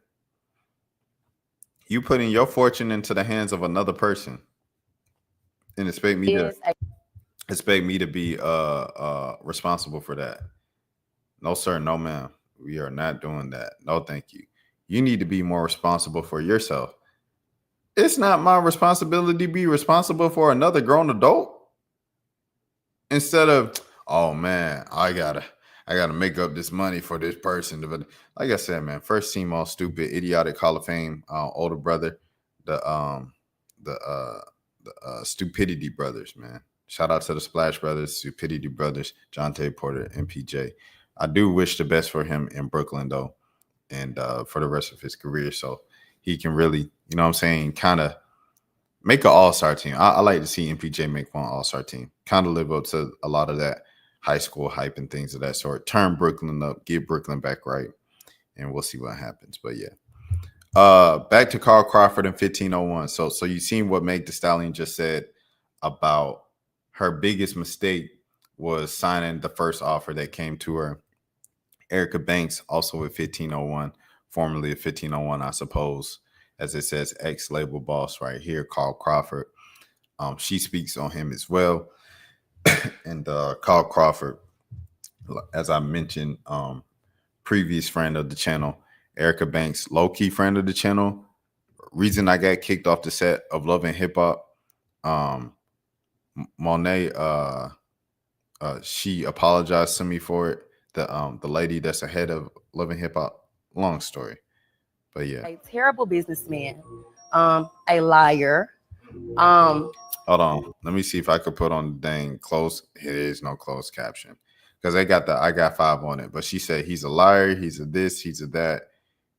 You putting your fortune into the hands of another person and expect me to be responsible for that. No, sir, no, ma'am. We are not doing that. No, thank you. You need to be more responsible for yourself. It's not my responsibility to be responsible for another grown adult. Instead of, oh man, I gotta make up this money for this person. But like I said, man, first team all stupid, idiotic Hall of Fame, older brother, the Stupidity Brothers, man. Shout out to the Splash Brothers, Stupidity Brothers, Jonte Porter, MPJ. I do wish the best for him in Brooklyn though, and for the rest of his career, so he can really, you know what I'm saying, kind of make an all-star team. I like to see MPJ make one all-star team. Kind of live up to a lot of that high school hype and things of that sort. Turn Brooklyn up, get Brooklyn back right, and we'll see what happens. But yeah. Back to Carl Crawford in 1501. So you seen what Meg Thee Stallion just said about her biggest mistake was signing the first offer that came to her. Erica Banks, also with 1501, formerly of 1501, I suppose, as it says, ex-label boss right here, Carl Crawford. She speaks on him as well. And Carl Crawford, as I mentioned, previous friend of the channel, Erica Banks, low-key friend of the channel. Reason I got kicked off the set of Love and Hip Hop, Monet, she apologized to me for it. The lady that's ahead of Love and Hip Hop. Long story, but yeah. A terrible businessman, a liar. Hold on, let me see if I could put on the dang close. It is no closed caption because I got 5 on it. But she said he's a liar, he's a this, he's a that,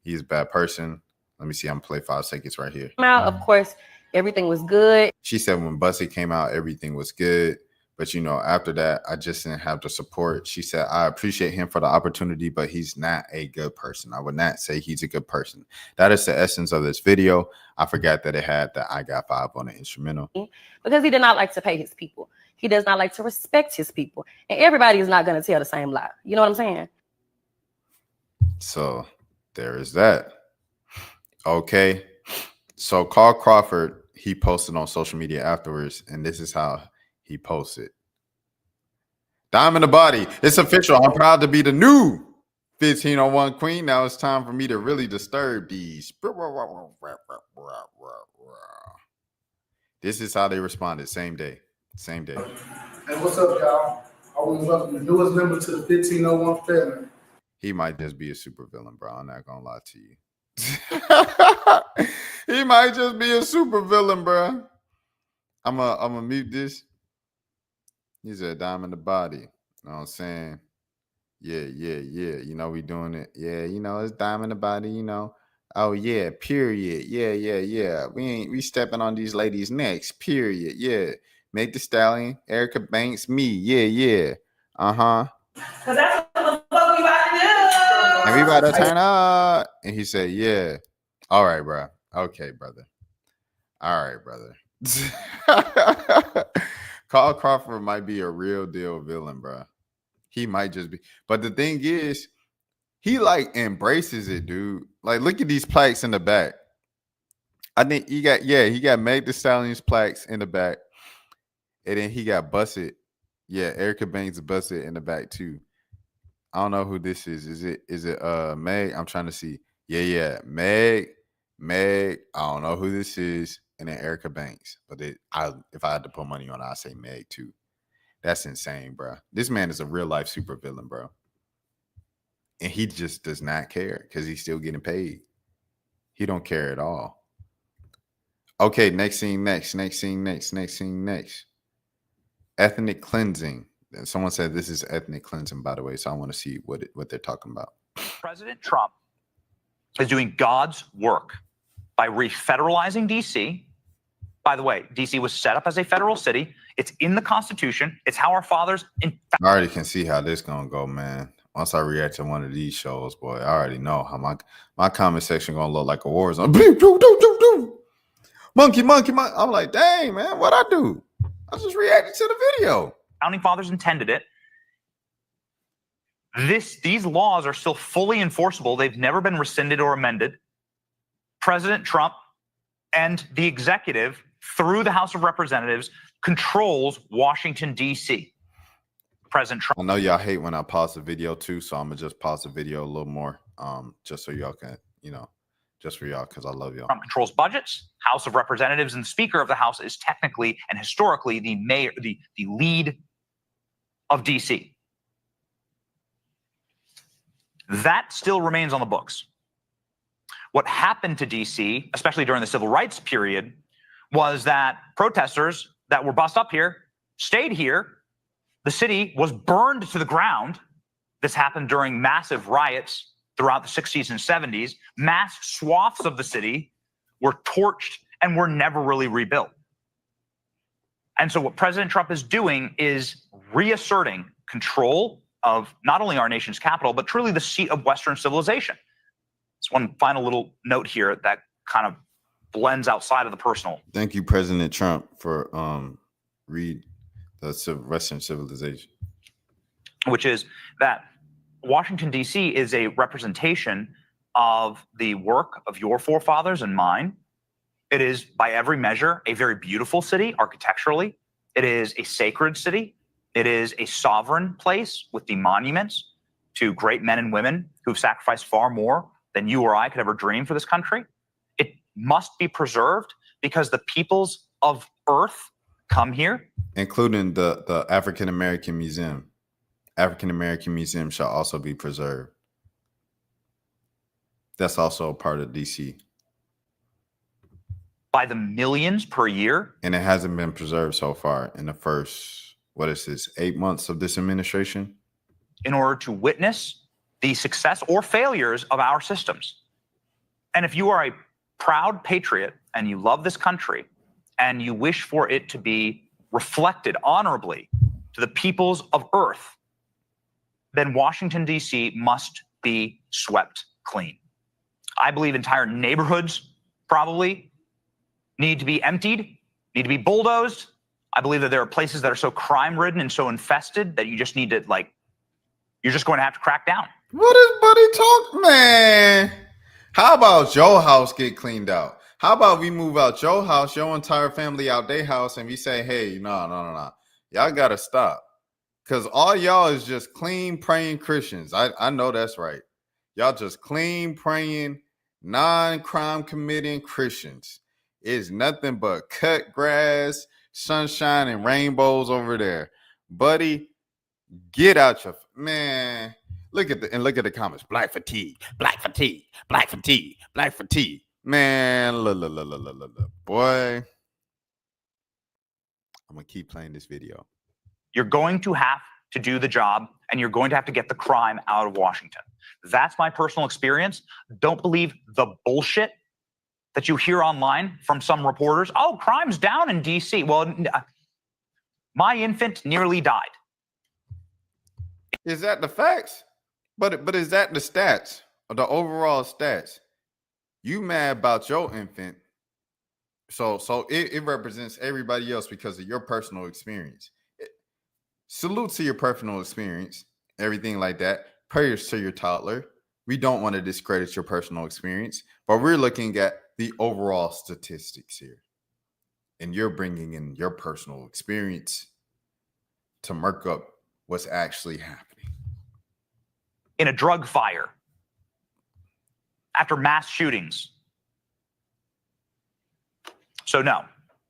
he's a bad person. Let me see. I'm gonna play 5 seconds right here. Of course, everything was good. She said when Bussy came out, everything was good. But, you know, after that, I just didn't have the support. She said, I appreciate him for the opportunity, but he's not a good person. I would not say he's a good person. That is the essence of this video. I forgot that it had the I Got 5 on the instrumental. Because he did not like to pay his people. He does not like to respect his people. And everybody is not going to tell the same lie. You know what I'm saying? So there is that. Okay. So Carl Crawford, he posted on social media afterwards, and this is how he posted. Dime in the body. It's official. I'm proud to be the new 1501 queen. Now it's time for me to really disturb these. This is how they responded. Same day. Same day. Hey, what's up, y'all? I want to welcome the newest member to the 1501 family. He might just be a supervillain, bro. I'm not gonna lie to you. He might just be a supervillain, bro. I'm gonna mute this. He's a dime in the body. You know what I'm saying? Yeah. You know, we doing it. Yeah, you know, it's dime in the body, you know. Oh, yeah, period. Yeah. We stepping on these ladies' necks, period. Yeah. Meg Thee Stallion, Erica Banks, me. Yeah. Uh-huh. Because that's what the fuck we about to do. And we about to turn up. And he said, yeah. All right, bro. Okay, brother. All right, brother. Carl Crawford might be a real deal villain, bro. He might just be. But the thing is, he like embraces it, dude. Like, look at these plaques in the back. I think he got Meg Thee Stallion's plaques in the back. And then he got Busted. Yeah, Erica Banks Busted in the back too. I don't know who this is. Is it Meg? I'm trying to see. Yeah. Meg. I don't know who this is. And then Erica Banks. But if I had to put money on it, I'd say Meg too. That's insane, bro. This man is a real life supervillain, bro. And he just does not care because he's still getting paid. He don't care at all. Okay, next scene. Ethnic cleansing. Someone said this is ethnic cleansing, by the way. So I want to see what they're talking about. President Trump is doing God's work by refederalizing D.C., By the way, DC was set up as a federal city. It's in the Constitution. It's how our fathers. I already can see how this gonna go, man. Once I react to one of these shows, boy, I already know how my comment section gonna look like a war zone. Monkey. I'm like, dang, man, what I do? I just reacted to the video. Founding fathers intended it. These laws are still fully enforceable. They've never been rescinded or amended. President Trump and the executive, through the House of Representatives, controls Washington, D.C. President Trump. I know y'all hate when I pause the video too, so I'm gonna just pause the video a little more, just so y'all can, just for y'all, because I love y'all. Trump controls budgets. House of Representatives and Speaker of the House is technically and historically the mayor, the lead of D.C. That still remains on the books. What happened to D.C., especially during the civil rights period, was that protesters that were bussed up here stayed here. The city was burned to the ground. This happened during massive riots throughout the 60s and 70s. Mass swaths of the city were torched and were never really rebuilt. And so what President Trump is doing is reasserting control of not only our nation's capital, but truly the seat of Western civilization. It's one final little note here that kind of blends outside of the personal. Thank you, President Trump, for read the Western civilization. Which is that Washington, D.C. is a representation of the work of your forefathers and mine. It is, by every measure, a very beautiful city architecturally. It is a sacred city. It is a sovereign place with the monuments to great men and women who've sacrificed far more than you or I could ever dream for this country. It must be preserved because the peoples of Earth come here. Including the African American Museum. African American Museum shall also be preserved. That's also a part of DC. By the millions per year. And it hasn't been preserved so far in the first, 8 months of this administration? In order to witness the success or failures of our systems. And if you are a proud patriot and you love this country and you wish for it to be reflected honorably to the peoples of Earth, then Washington, D.C. must be swept clean. I believe entire neighborhoods probably need to be emptied, need to be bulldozed. I believe that there are places that are so crime-ridden and so infested that you just need to, you're just going to have to crack down. What is Buddy talk, man? How about your house get cleaned out? How about we move out your house, your entire family out their house, and we say, hey, no. Y'all got to stop. Because all y'all is just clean, praying Christians. I know that's right. Y'all just clean, praying, non-crime committing Christians. It's nothing but cut grass, sunshine, and rainbows over there. Buddy, get out your... Man... Look at the comments. Black fatigue. Man, look. Boy, I'm gonna keep playing this video. You're going to have to do the job, and you're going to have to get the crime out of Washington. That's my personal experience. Don't believe the bullshit that you hear online from some reporters. Oh, crime's down in D.C. Well, my infant nearly died. Is that the facts? But is that the stats or the overall stats? You mad about your infant, so it represents everybody else because of your personal experience. Salute to your personal experience, everything like that. Prayers to your toddler. We don't want to discredit your personal experience, but we're looking at the overall statistics here, and you're bringing in your personal experience to murk up what's actually happening. In a drug fire, after mass shootings. So no,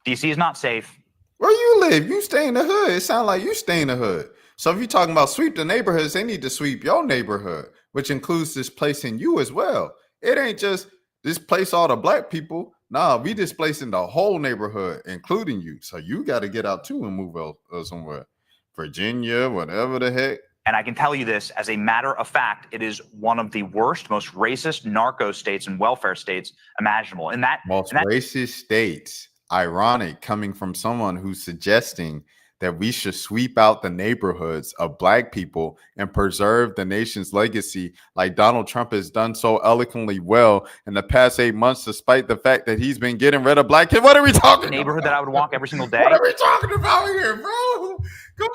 DC is not safe. Where you live? You stay in the hood. It sounds like you stay in the hood. So if you're talking about sweep the neighborhoods, they need to sweep your neighborhood, which includes displacing you as well. It ain't just displace all the black people. Nah, we displacing the whole neighborhood, including you. So you got to get out too and move out somewhere. Virginia, whatever the heck. And I can tell you this, as a matter of fact, it is one of the worst, most racist narco states and welfare states imaginable. Most racist states. ironic coming from someone who's suggesting that we should sweep out the neighborhoods of Black people and preserve the nation's legacy like Donald Trump has done so eloquently well in the past 8 months, despite the fact that he's been getting rid of Black kids. What are we talking neighborhood about? that I would walk every single day. What are we talking about here, bro? Come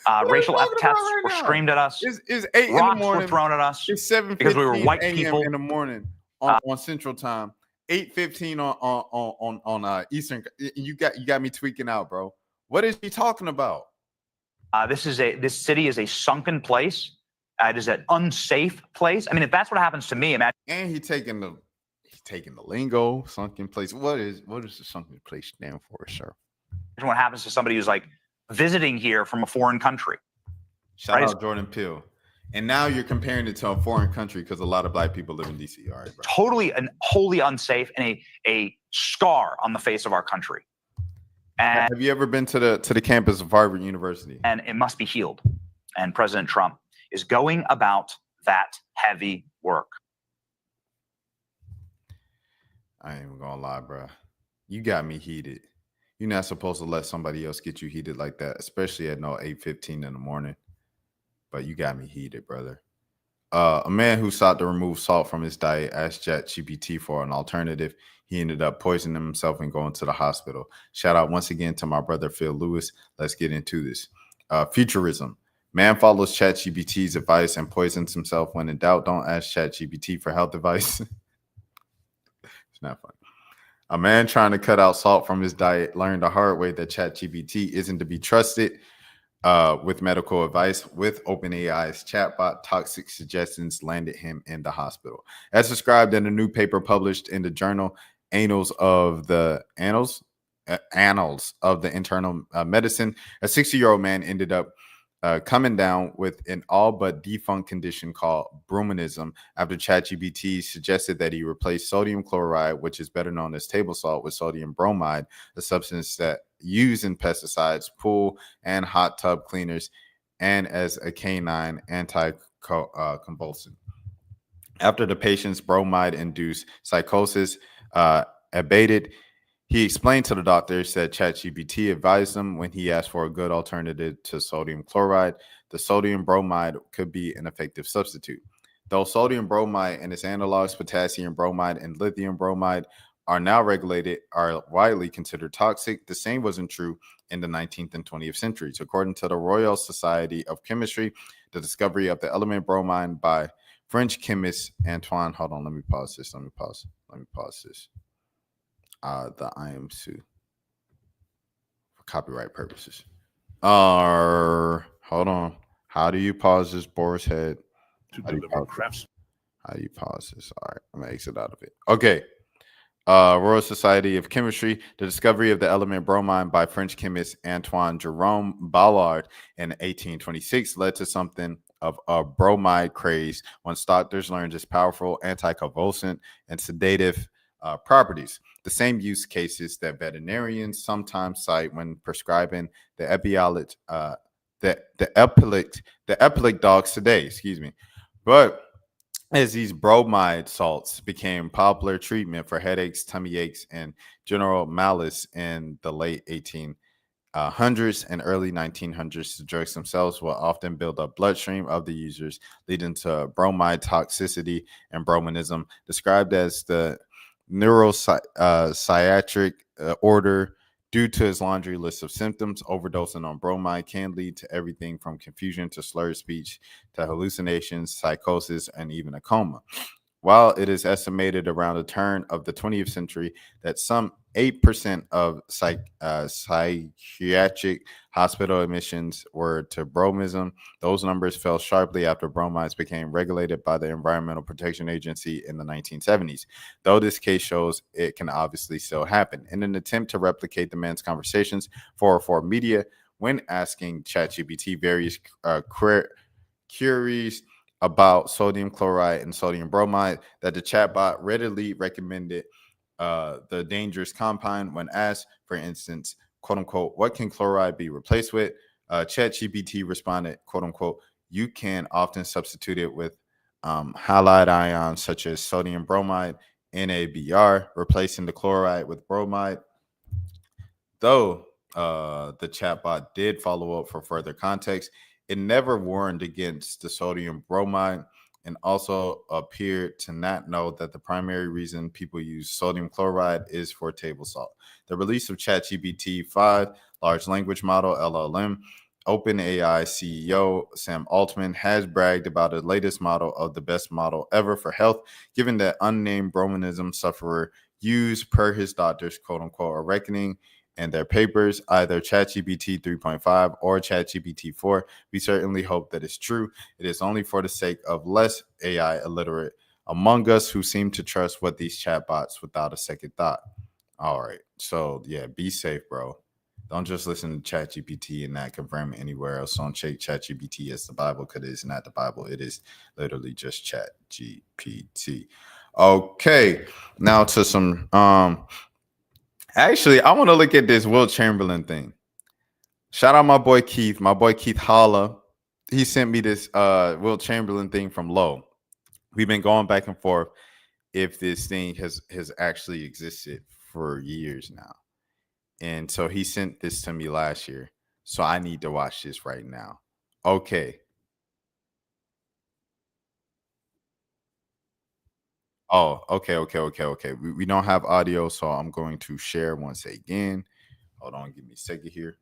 on. Racial epithets were screamed at us. It's 8 in the Rocks morning. were thrown at us. It's 7:15 because we were white a.m. people in the morning on Central Time. 8:15 on Eastern. You got me tweaking out, bro. What is he talking about? This city is a sunken place. It is an unsafe place. I mean, if that's what happens to me, imagine. And he's taking the lingo, sunken place. What does the sunken place stand for, sir? What happens to somebody who's like visiting here from a foreign country? Shout out Jordan Peele. And now you're comparing it to a foreign country because a lot of Black people live in DC. All right, bro. Totally and wholly unsafe and a scar on the face of our country. And have you ever been to the campus of Harvard University? And it must be healed. And President Trump is going about that heavy work. I ain't even gonna lie, bro. You got me heated. You're not supposed to let somebody else get you heated like that, especially at 8:15 in the morning. But you got me heated, brother. A man who sought to remove salt from his diet asked ChatGPT for an alternative. He ended up poisoning himself and going to the hospital. Shout out once again to my brother Phil Lewis. Let's get into this. Futurism. Man follows ChatGPT's advice and poisons himself. When in doubt, don't ask ChatGPT for health advice. It's not funny. A man trying to cut out salt from his diet learned the hard way that ChatGPT isn't to be trusted with medical advice. With OpenAI's chatbot, toxic suggestions landed him in the hospital. As described in a new paper published in the journal Annals of the Internal Medicine, a 60-year-old man ended up coming down with an all but defunct condition called brumonism after ChatGPT suggested that he replace sodium chloride, which is better known as table salt, with sodium bromide, a substance that used in pesticides, pool and hot tub cleaners, and as a canine anticonvulsant. After the patient's bromide-induced psychosis abated, he explained to the doctors that ChatGPT advised him when he asked for a good alternative to sodium chloride, the sodium bromide could be an effective substitute. Though sodium bromide and its analogs, potassium bromide and lithium bromide, are now regulated, are widely considered toxic, the same wasn't true in the 19th and 20th centuries. According to the Royal Society of Chemistry, the discovery of the element bromine by French chemist Antoine, hold on, let me pause this. The IM2 for copyright purposes. Hold on. How do you pause this, Boris Head? How do you pause this? All right, I'm gonna exit out of it. Okay. Royal Society of Chemistry, the discovery of the element bromine by French chemist Antoine Jerome Ballard in 1826 led to something of a bromide craze once doctors learned its powerful anticonvulsant and sedative properties. The same use cases that veterinarians sometimes cite when prescribing the epileptic dogs today. But as these bromide salts became popular treatment for headaches, tummy aches, and general malaise in the late 1800s and early 1900s, the drugs themselves will often build up bloodstream of the users, leading to bromide toxicity and bromonism, described as the neuropsychiatric order. Due to his laundry list of symptoms, overdosing on bromide can lead to everything from confusion to slurred speech to hallucinations, psychosis, and even a coma. While it is estimated around the turn of the 20th century that some 8% of psychiatric hospital admissions were to bromism, those numbers fell sharply after bromides became regulated by the Environmental Protection Agency in the 1970s. Though this case shows it can obviously still happen. In an attempt to replicate the man's conversations, 404 Media, when asking ChatGPT various queries about sodium chloride and sodium bromide, that the chatbot readily recommended the dangerous compound when asked, for instance, quote unquote, what can chloride be replaced with? ChatGPT responded, quote unquote, you can often substitute it with halide ions such as sodium bromide, NaBr, replacing the chloride with bromide. though the chatbot did follow up for further context, it never warned against the sodium bromide and also appeared to not know that the primary reason people use sodium chloride is for table salt. The release of ChatGPT 5, large language model, LLM, OpenAI CEO Sam Altman has bragged about the latest model of the best model ever for health, given that unnamed bromonism sufferer used per his doctors, quote unquote, a reckoning in their papers, either ChatGPT 3.5 or ChatGPT 4. We certainly hope that it's true. It is only for the sake of less AI illiterate among us who seem to trust what these chatbots without a second thought. All right. So, yeah, be safe, bro. Don't just listen to ChatGPT and not confirm it anywhere else. Don't take ChatGPT as the Bible, because it is not the Bible. It is literally just ChatGPT. Okay. Now to some actually, I want to look at this Will Chamberlain thing. Shout out my boy Keith Holla. He sent me this Will Chamberlain thing from Low. We've been going back and forth if this thing has actually existed for years now. And so he sent this to me last year. So I need to watch this right now. Okay. Oh, okay. We don't have audio, so I'm going to share once again. Hold on, give me a second here.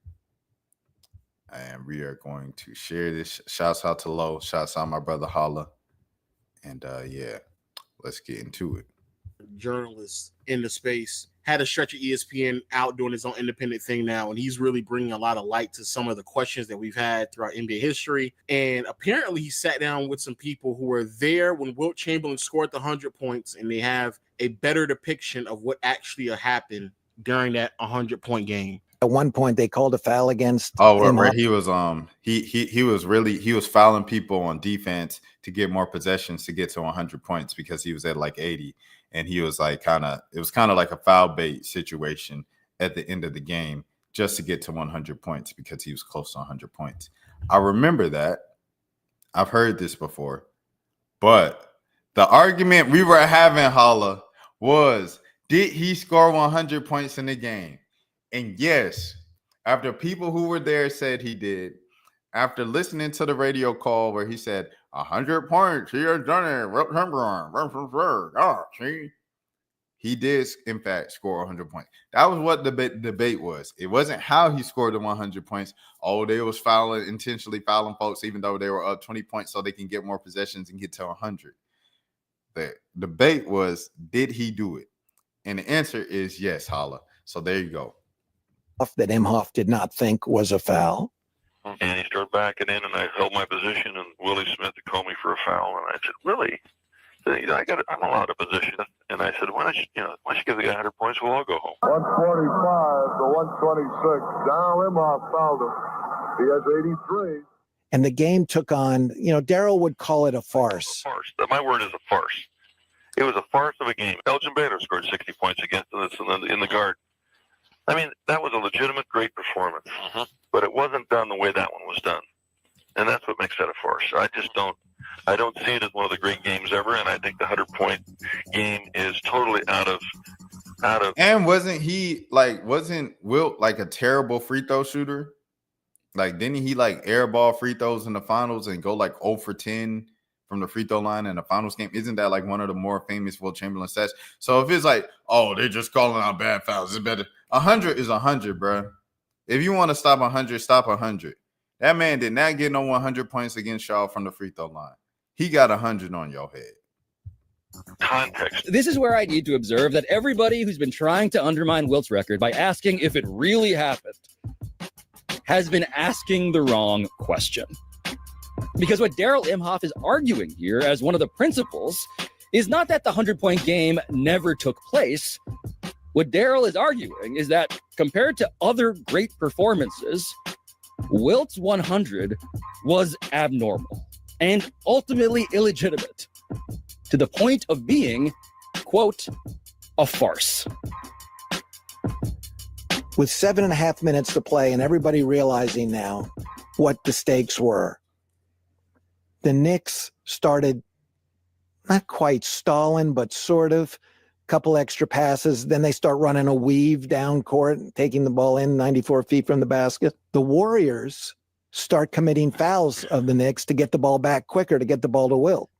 And we are going to share this. Shouts out to Low. Shouts out my brother Holla. And yeah, let's get into it. Journalists in the space had a stretch of ESPN out doing his own independent thing now, and he's really bringing a lot of light to some of the questions that we've had throughout NBA history. And apparently he sat down with some people who were there when Wilt Chamberlain scored the 100 points, and they have a better depiction of what actually happened during that 100-point game. At one point, they called a foul against. Where he was he was fouling people on defense to get more possessions to get to 100 points because he was at like 80, and he was like it was kind of like a foul bait situation at the end of the game just to get to 100 points because he was close to 100 points. I remember that. I've heard this before, but the argument we were having, Holla, was did he score 100 points in the game? And yes, after people who were there said he did, after listening to the radio call where he said 100 points, he has done it. He did, in fact, score 100 points. That was what the debate was. It wasn't how he scored the 100 points. Oh, they was intentionally fouling folks, even though they were up 20 points so they can get more possessions and get to 100. The debate was, did he do it? And the answer is yes, Holla. So there you go. That Imhoff did not think was a foul. And he started backing in, and I held my position, and Willie Smith had called me for a foul, and I said, really? I'm allowed a position. And I said, why don't you give the guy 100 points, we'll all go home. 125 to 126. Darryl Imhoff fouled him. He has 83. And the game took on, Daryl would call it a farce. My word is a farce. It was a farce of a game. Elgin Baylor scored 60 points against us in the guard. I mean, that was a legitimate, great performance, but it wasn't done the way that one was done, and that's what makes that a farce. I don't see it as one of the great games ever, and I think the 100-point game is totally out of. And wasn't Wilt like a terrible free throw shooter? Like, didn't he like airball free throws in the finals and go like 0 for 10 from the free throw line in the finals game? Isn't that like one of the more famous Wilt Chamberlain stats? So if it's like, oh, they're just calling out bad fouls, it's better. 100 is 100, bro. If you want to stop 100, stop 100. That man did not get no 100 points against y'all from the free throw line. He got 100 on your head. Context. This is where I need to observe that everybody who's been trying to undermine Wilt's record by asking if it really happened has been asking the wrong question. Because what Daryl Imhoff is arguing here as one of the principles is not that the 100-point game never took place. What Daryl is arguing is that compared to other great performances, Wilt's 100 was abnormal and ultimately illegitimate to the point of being, quote, a farce. With 7.5 minutes to play and everybody realizing now what the stakes were, the Knicks started not quite stalling, but sort of couple extra passes. Then they start running a weave down court, taking the ball in 94 feet from the basket. The Warriors start committing fouls of the Knicks to get the ball back quicker, to get the ball to Wilt.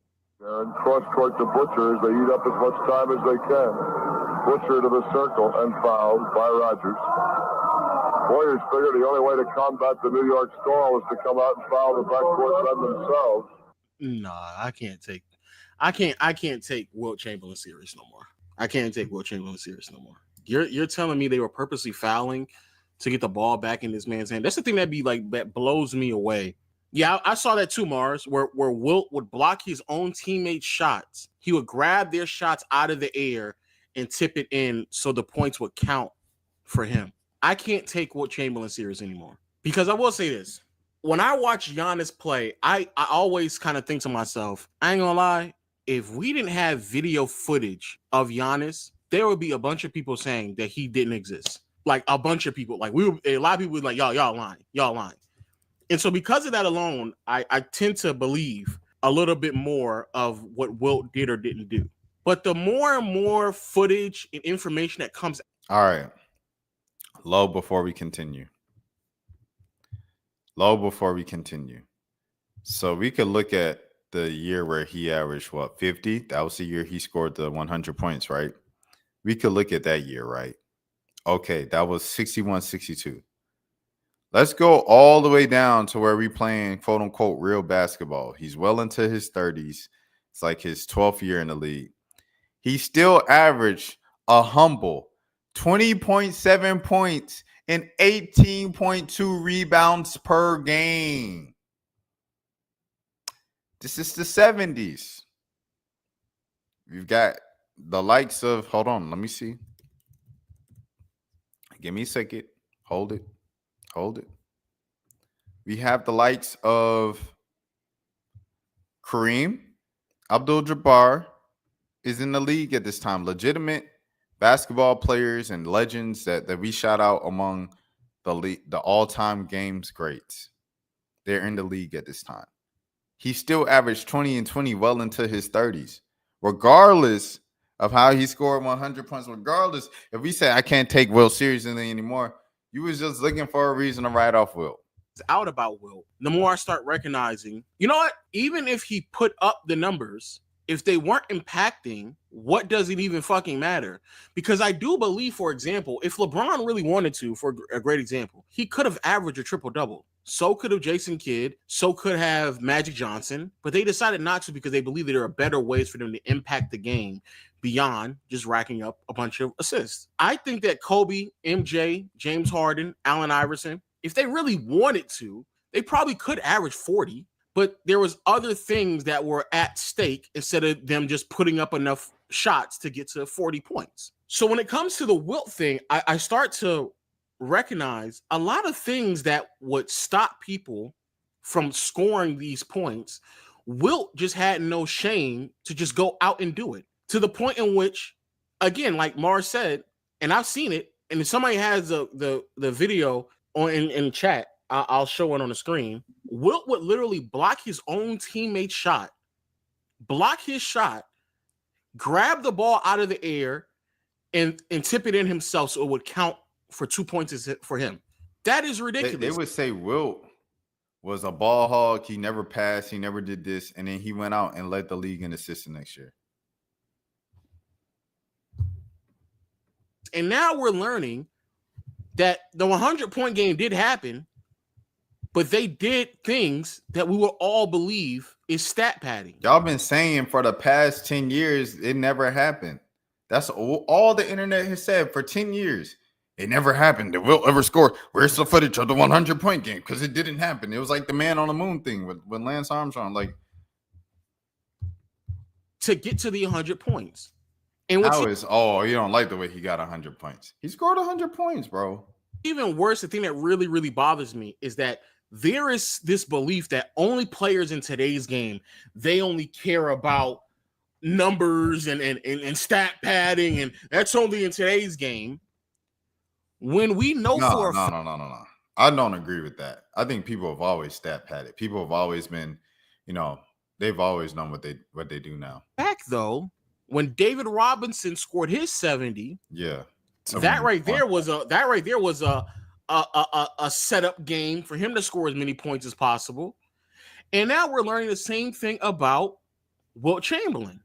And cross court to Butcher as they eat up as much time as they can. Butcher to the circle and fouled by Rogers. Warriors figured the only way to combat the New York Storm was to come out and foul the backcourt men themselves. Nah, I can't take Wilt Chamberlain serious no more. I can't take Wilt Chamberlain serious no more. You're telling me they were purposely fouling to get the ball back in this man's hand? That's the thing that blows me away. Yeah, I saw that too, Mars, where Wilt would block his own teammates' shots. He would grab their shots out of the air and tip it in so the points would count for him. I can't take Wilt Chamberlain serious anymore. Because I will say this. When I watch Giannis play, I always kind of think to myself, I ain't gonna lie, if we didn't have video footage of Giannis, there would be a bunch of people saying that he didn't exist. Like a bunch of people. Like a lot of people would like, y'all lying. And so because of that alone, I tend to believe a little bit more of what Wilt did or didn't do. But the more and more footage and information that comes. All right. Low before we continue. So we could look at the year where he averaged, 50? That was the year he scored the 100 points, right? We could look at that year, right? Okay, that was 61-62. Let's go all the way down to where we playing, quote unquote, real basketball. He's well into his 30s. It's like his 12th year in the league. He still averaged a humble 20.7 points and 18.2 rebounds per game. This is the 70s. We've got the likes of, hold on, let me see. Give me a second. Hold it. We have the likes of Kareem Abdul-Jabbar is in the league at this time. Legitimate basketball players and legends that we shout out among the all-time games greats. They're in the league at this time. He still averaged 20 and 20 well into his 30s. Regardless of how he scored 100 points, regardless, if we say I can't take Wilt seriously anymore, you was just looking for a reason to write off Wilt. Out about Wilt, the more I start recognizing, you know what? Even if he put up the numbers, if they weren't impacting, what does it even fucking matter? Because I do believe, for example, if LeBron really wanted to, for a great example, he could have averaged a triple-double. So could have Jason Kidd. So could have Magic Johnson. But they decided not to because they believe that there are better ways for them to impact the game beyond just racking up a bunch of assists. I think that Kobe, MJ, James Harden, Allen Iverson, if they really wanted to, they probably could average 40. But there was other things that were at stake instead of them just putting up enough shots to get to 40 points. So when it comes to the Wilt thing, I start to recognize a lot of things that would stop people from scoring these points. Wilt just had no shame to just go out and do it, to the point in which, again, like Mars said, and I've seen it, and if somebody has the video on in chat, I'll show it on the screen. Wilt would literally block his own teammate's shot, grab the ball out of the air, and tip it in himself so it would count for 2 points for him. That is ridiculous. They would say Wilt was a ball hog. He never passed. He never did this. And then he went out and led the league in assists next year. And now we're learning that the 100-point game did happen, but they did things that we will all believe is stat padding. Y'all been saying for the past 10 years, it never happened. That's all the internet has said for 10 years. It never happened. Did Wilt ever score? Where's the footage of the 100-point game? Because it didn't happen. It was like the man on the moon thing with Lance Armstrong. Like, to get to the 100 points. And you don't like the way he got 100 points. He scored 100 points, bro. Even worse, the thing that really, really bothers me is that there is this belief that only players in today's game, they only care about numbers and stat padding, and that's only in today's game. When we know No. I don't agree with that. I think people have always stat padded. People have always been, they've always known what they do now. Back though, when David Robinson scored his 70, yeah, that right there was a setup game for him to score as many points as possible. And now we're learning the same thing about Wilt Chamberlain.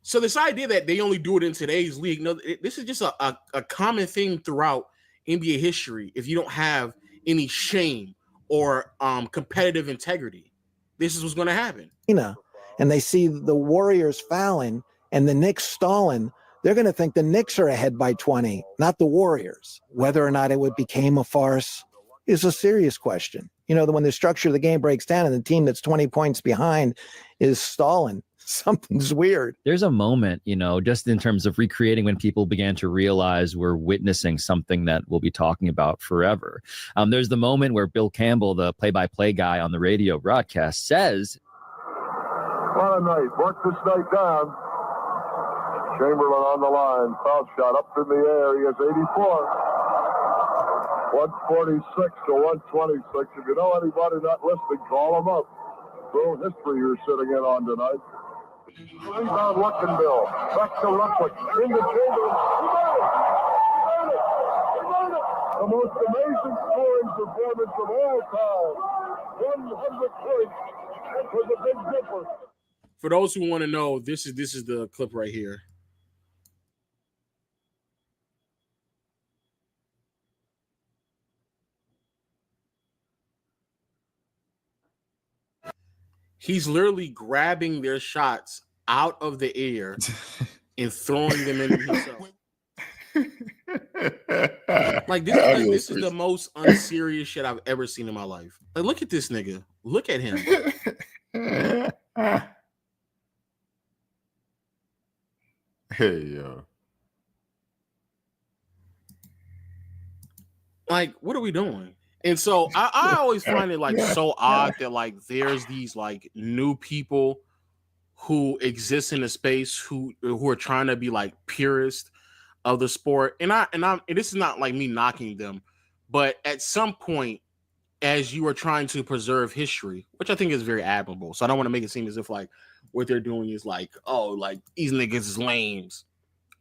So this idea that they only do it in today's league, no, this is just a common thing throughout NBA history. If you don't have any shame or competitive integrity, this is what's going to happen. And they see the Warriors fouling and the Knicks stalling, they're going to think the Knicks are ahead by 20, not the Warriors. Whether or not it became a farce is a serious question. When the structure of the game breaks down and the team that's 20 points behind is stalling, something's weird. There's a moment, just in terms of recreating when people began to realize we're witnessing something that we'll be talking about forever. There's the moment where Bill Campbell, the play-by-play guy on the radio broadcast, says, "What a night. Work this night down." Chamberlain on the line. Foul shot up in the air. He has 84. 146 to 126. If you know anybody not listening, call them up. Little history you're sitting in on tonight. Rebound Luckenbill. Back to Luckwich. Into Chamberlain. He made it! He made it! The most amazing scoring performance of all time. 100 points was a big difference. For those who want to know, this is the clip right here. He's literally grabbing their shots out of the air and throwing them in himself. Like this is the most unserious shit I've ever seen in my life. Like, look at this nigga. Look at him. Hey, yo. Like, what are we doing? And so I always find it like so odd that like there's these like new people who exist in the space who are trying to be like purists of the sport. And this is not like me knocking them, but at some point, as you are trying to preserve history, which I think is very admirable. So I don't want to make it seem as if like what they're doing is like, oh, like these niggas is lames.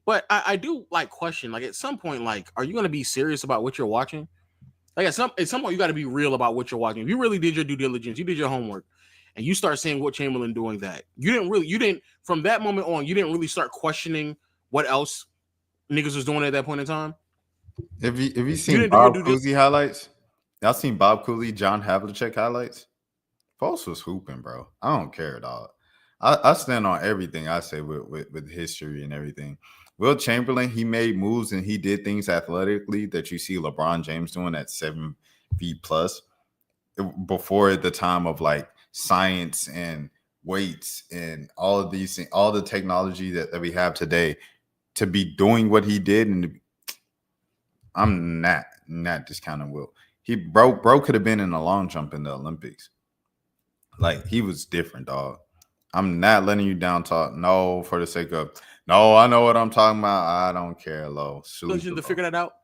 But I do like question, like at some point, like, are you going to be serious about what you're watching? Like at some point, you got to be real about what you're watching. If you really did your due diligence, you did your homework, and you start seeing Wilt Chamberlain doing that, you didn't from that moment on, you didn't really start questioning what else niggas was doing at that point in time. Have you seen Bob Cousy highlights? Y'all seen Bob Cooley, John Havlicek highlights? Folks was hooping, bro. I don't care, dog. I stand on everything I say with history and everything. Wilt Chamberlain, he made moves and he did things athletically that you see LeBron James doing at 7 feet plus before the time of like science and weights and all of these things, all the technology that we have today to be doing what he did. And I'm not discounting Wilt. Bro could have been in a long jump in the Olympics. Like, he was different, dog. I'm not letting you down talk. No, for the sake of no, I know what I'm talking about. I don't care, Lo. To figure that out.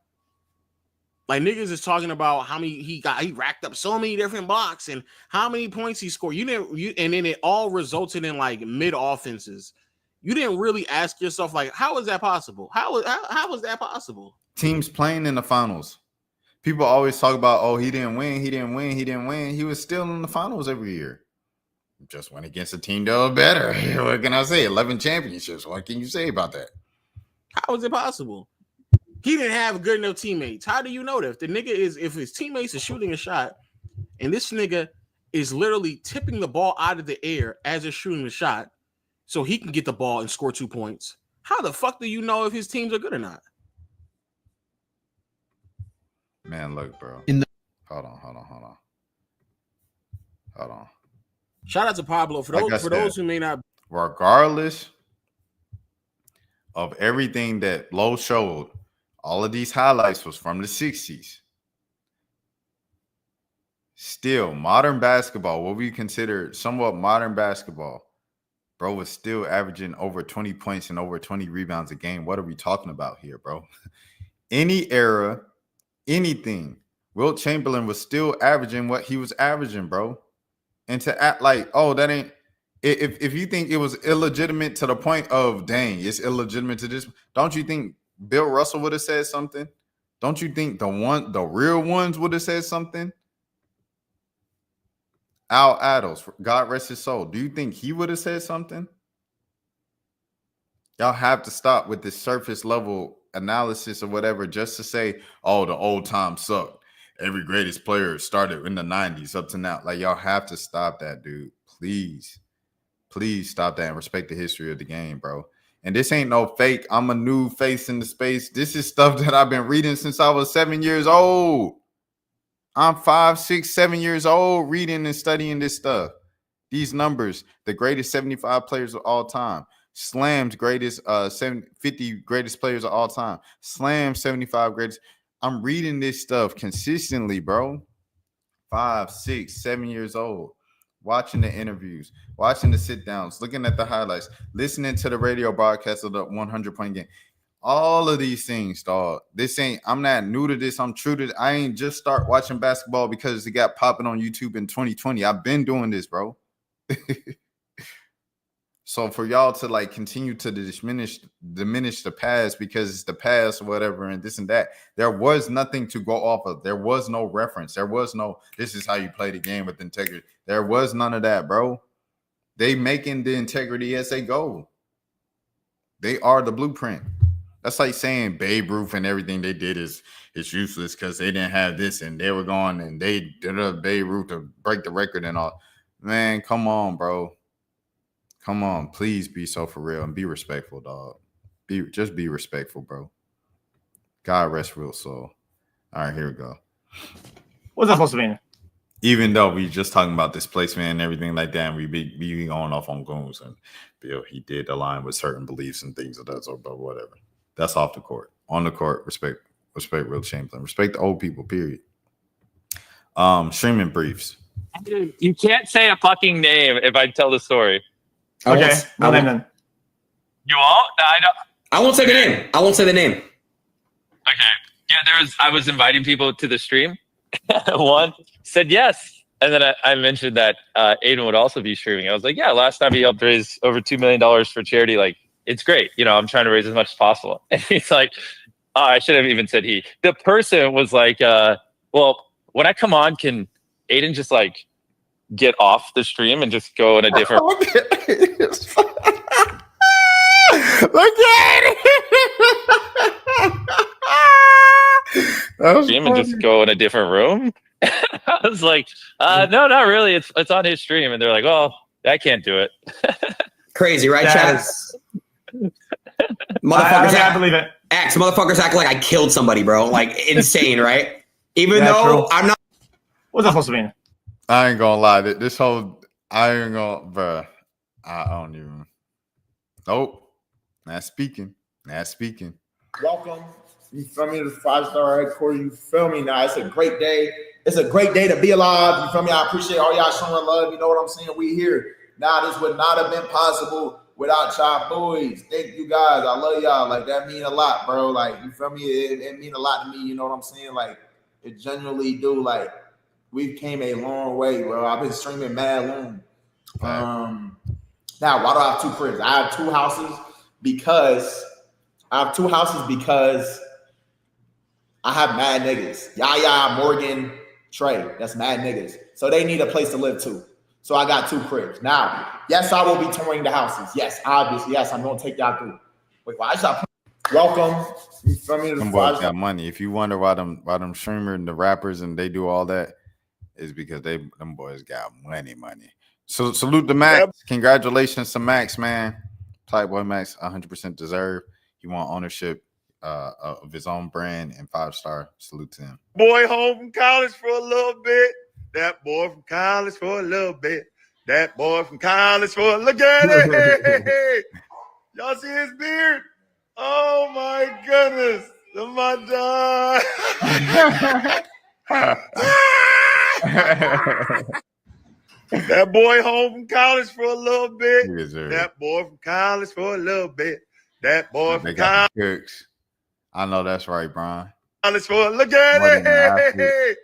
Like, niggas is talking about how many he racked up so many different blocks and how many points he scored. And then it all resulted in like mid offenses. You didn't really ask yourself, like, how is that possible? How was that possible? Teams playing in the finals. People always talk about, oh, he didn't win. He was still in the finals every year. Just went against a team that was better. What can I say? 11 championships. What can you say about that? How is it possible? He didn't have good enough teammates. How do you know that? If his teammates are shooting a shot and this nigga is literally tipping the ball out of the air as they're shooting the shot so he can get the ball and score 2 points, how the fuck do you know if his teams are good or not? Man, look, bro. Hold on. Shout out to Pablo. For those who may not. Regardless of everything that Lowe showed, all of these highlights was from the 60s. Still, modern basketball, what we consider somewhat modern basketball, bro was still averaging over 20 points and over 20 rebounds a game. What are we talking about here, bro? Any era, anything, Wilt Chamberlain was still averaging what he was averaging, bro. And to act like, oh, that ain't, If you think it was illegitimate to the point of dang, it's illegitimate to this, don't you think Bill Russell would have said something? Don't you think the real ones would have said something? Al Addles, God rest his soul. Do you think he would have said something? Y'all have to stop with this surface level analysis or whatever just to say, oh, the old times sucked. Every greatest player started in the 90s up to now. Like, y'all have to stop that, dude. Please. Please stop that and respect the history of the game, bro. And this ain't no fake. I'm a new face in the space. This is stuff that I've been reading since I was 7 years old. I'm 5, 6, 7 years old reading and studying this stuff. These numbers, the greatest 75 players of all time. Slam's greatest 50 greatest players of all time. Slam 75 greatest. I'm reading this stuff consistently, bro. 5, 6, 7 years old. Watching the interviews, watching the sit downs, looking at the highlights, listening to the radio broadcast of the 100-point game. All of these things, dog. I'm not new to this. I'm true to I ain't just start watching basketball because it got popping on YouTube in 2020. I've been doing this, bro. So for y'all to like continue to diminish the past because it's the past or whatever and this and that, there was nothing to go off of. There was no reference. There was no, this is how you play the game with integrity. There was none of that, bro. They making the integrity as they go. They are the blueprint. That's like saying Babe Ruth and everything they did is useless because they didn't have this and they were going and they did a Babe Ruth to break the record and all. Man, come on, bro. Come on, please be so for real and be respectful, dog. Just be respectful, bro. God rest real soul. All right, here we go. What's that supposed to mean? Even though we just talking about displacement and everything like that, and we be going off on goons and Bill, he did align with certain beliefs and things of that sort, but whatever. That's off the court. On the court, respect Will Chamberlain. Respect the old people, period. Streaming briefs. Dude, you can't say a fucking name if I tell the story. Okay, no name then. You won't? I don't. I won't say the name. I won't say the name. Okay. Yeah, I was inviting people to the stream. One said yes. And then I mentioned that Aiden would also be streaming. I was like, yeah, last time he helped raise over $2 million for charity. Like, it's great. You know, I'm trying to raise as much as possible. And he's like, oh, I should have even said he. The person was like, well, when I come on, can Aiden just like get off the stream and just go in a different Look at it. stream and just go in a different room? I was like, no, not really. It's on his stream. And they're like, oh, I can't do it. Crazy, right, Chad? Motherfuckers I believe it. Motherfuckers act like I killed somebody, bro. Like, insane, right? Even though I'm not. What's that supposed to mean? I ain't gonna lie. This whole bruh. I don't even. Nope. Not speaking. Welcome. You feel me? The 5-star headquarters. You feel me? Now it's a great day. It's a great day to be alive. You feel me? I appreciate all y'all showing love. You know what I'm saying? We here. Now this would not have been possible without y'all boys. Thank you guys. I love y'all. Like that mean a lot, bro. Like you feel me? It mean a lot to me. You know what I'm saying? Like it genuinely do. Like we've came a long way, bro. I've been streaming mad long. Now why do I have 2 cribs? I have 2 houses because I have mad niggas. Yaya, Morgan, Trey. That's mad niggas. So they need a place to live too. So I got 2 cribs. Now, yes, I will be touring the houses. Yes, obviously. Yes, I'm gonna take y'all through. Wait, why is y'all welcome? You feel me? Them boys got money. If you wonder why them streamers and the rappers and they do all that, is because them boys got money. So salute to Max. Yep. Congratulations to Max, man. Type boy Max 100% deserved. He want ownership of his own brand and 5-star. Salute to him. Boy home from college for a little bit. That boy from college for a little bit. That boy from college for a look at it. Y'all see his beard? Oh my goodness. My dog. That boy home from college for a little bit. That boy from college for a little bit. That boy from college. I know that's right, Brian. College for a look at it.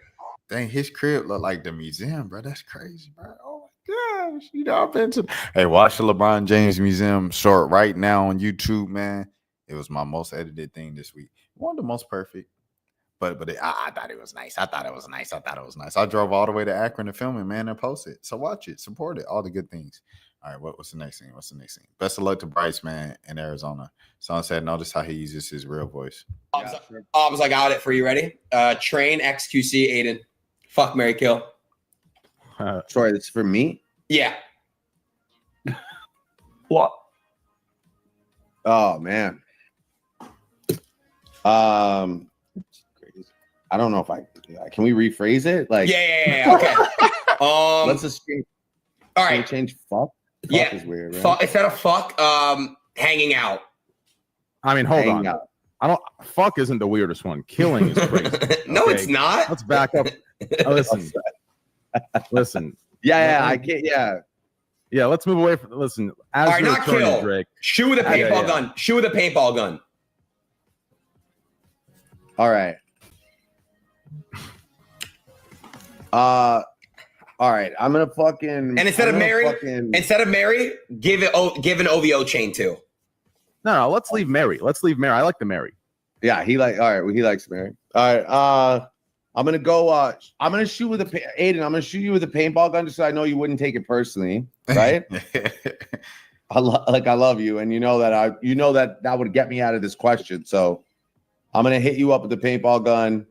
Dang, his crib look like the museum, bro. That's crazy, bro. Oh my gosh. You know, I've been to. Hey, watch the LeBron James Museum short right now on YouTube, man. It was my most edited thing this week. One of the most perfect. But I thought it was nice. I thought it was nice. I drove all the way to Akron to film it, man, and post it. So watch it, support it, all the good things. All right, what's the next thing? Best of luck to Bryce, man, in Arizona. Someone said, notice how he uses his real voice. I got it for you. Ready? Train XQC Aiden. Fuck, Mary kill. Sorry, that's for me? Yeah. What? Oh, man. I don't know if can we rephrase it? Like, yeah. Okay. Let's just change. All right. Change fuck. Fuck is weird, right? Fuck, instead of fuck, hanging out. I mean, hold Hang on. out. I don't. Fuck isn't the weirdest one. Killing is crazy. No, Okay? it's not. Let's back up. Listen. Listen. Yeah, I can't. Yeah. Let's move away from. Listen. As All right, your not attorney, kill. Drake. Shoot with a paintball gun. Shoot with a paintball gun. All right. All right. I'm gonna fucking. And instead of Mary, give an OVO chain too. No. Let's leave Mary. I like the Mary. Yeah, he likes Mary. All right. I'm gonna go. I'm gonna shoot with Aiden. I'm gonna shoot you with a paintball gun just so I know you wouldn't take it personally, right? I love you, and you know that would get me out of this question. So I'm gonna hit you up with the paintball gun.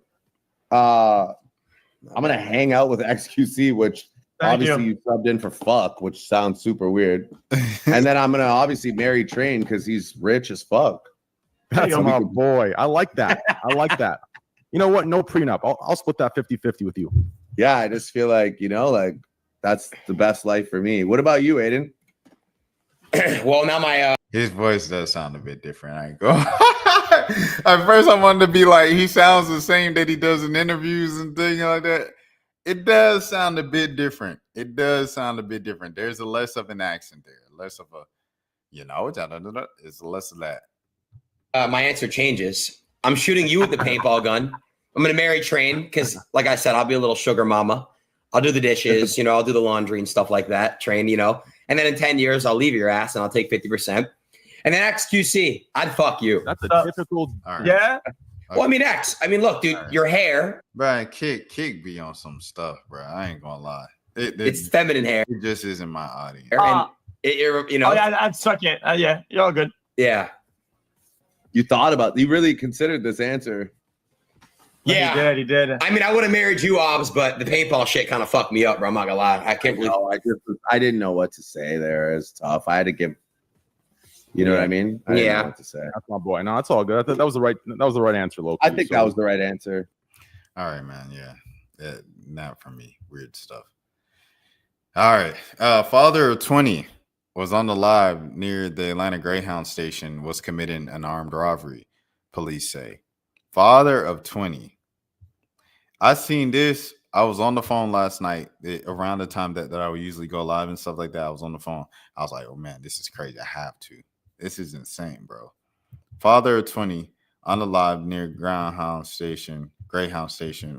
I'm gonna hang out with XQC, which obviously you subbed in for fuck, which sounds super weird. And then I'm gonna obviously marry Train because he's rich as fuck. That's my boy. I like that. You know what? No prenup. I'll split that 50-50 with you. Yeah, I just feel like, that's the best life for me. What about you, Aiden? Well, now my his voice does sound a bit different. I ain't go. At first, I wanted to be like he sounds the same that he does in interviews and things like that. It does sound a bit different. There's a less of an accent there, less of a, it's less of that. My answer changes. I'm shooting you with the paintball gun. I'm gonna marry Train because, like I said, I'll be a little sugar mama. I'll do the dishes, I'll do the laundry and stuff like that. Train, and then in 10 years, I'll leave your ass and I'll take 50%. And then XQC, I'd fuck you. That's a typical. Right. Yeah. Well, I mean, look, dude, your hair. Brian, kick be on some stuff, bro. I ain't gonna lie. It's feminine hair. It just isn't my audience. And Oh, yeah, I'd suck it. Yeah, you're all good. Yeah. You really considered this answer. Yeah, he did. I mean, I would have married you, Obs, but the paintball shit kind of fucked me up, bro. I'm not gonna lie. I can't believe. I didn't know what to say there. It's tough. I had to give. You know what I mean? I didn't know what to say. That's my boy. No, it's all good. That was the right answer, Loki. I think that was the right answer. All right, man. Yeah. Not for me. Weird stuff. All right. Father of 20 was on the live near the Atlanta Greyhound station, was committing an armed robbery, police say. Father of 20. I seen this. I was on the phone last night around the time that I would usually go live and stuff like that. I was on the phone. I was like, oh, man, this is crazy. I have to. This is insane, bro. Father of 20 on the live near Greyhound Station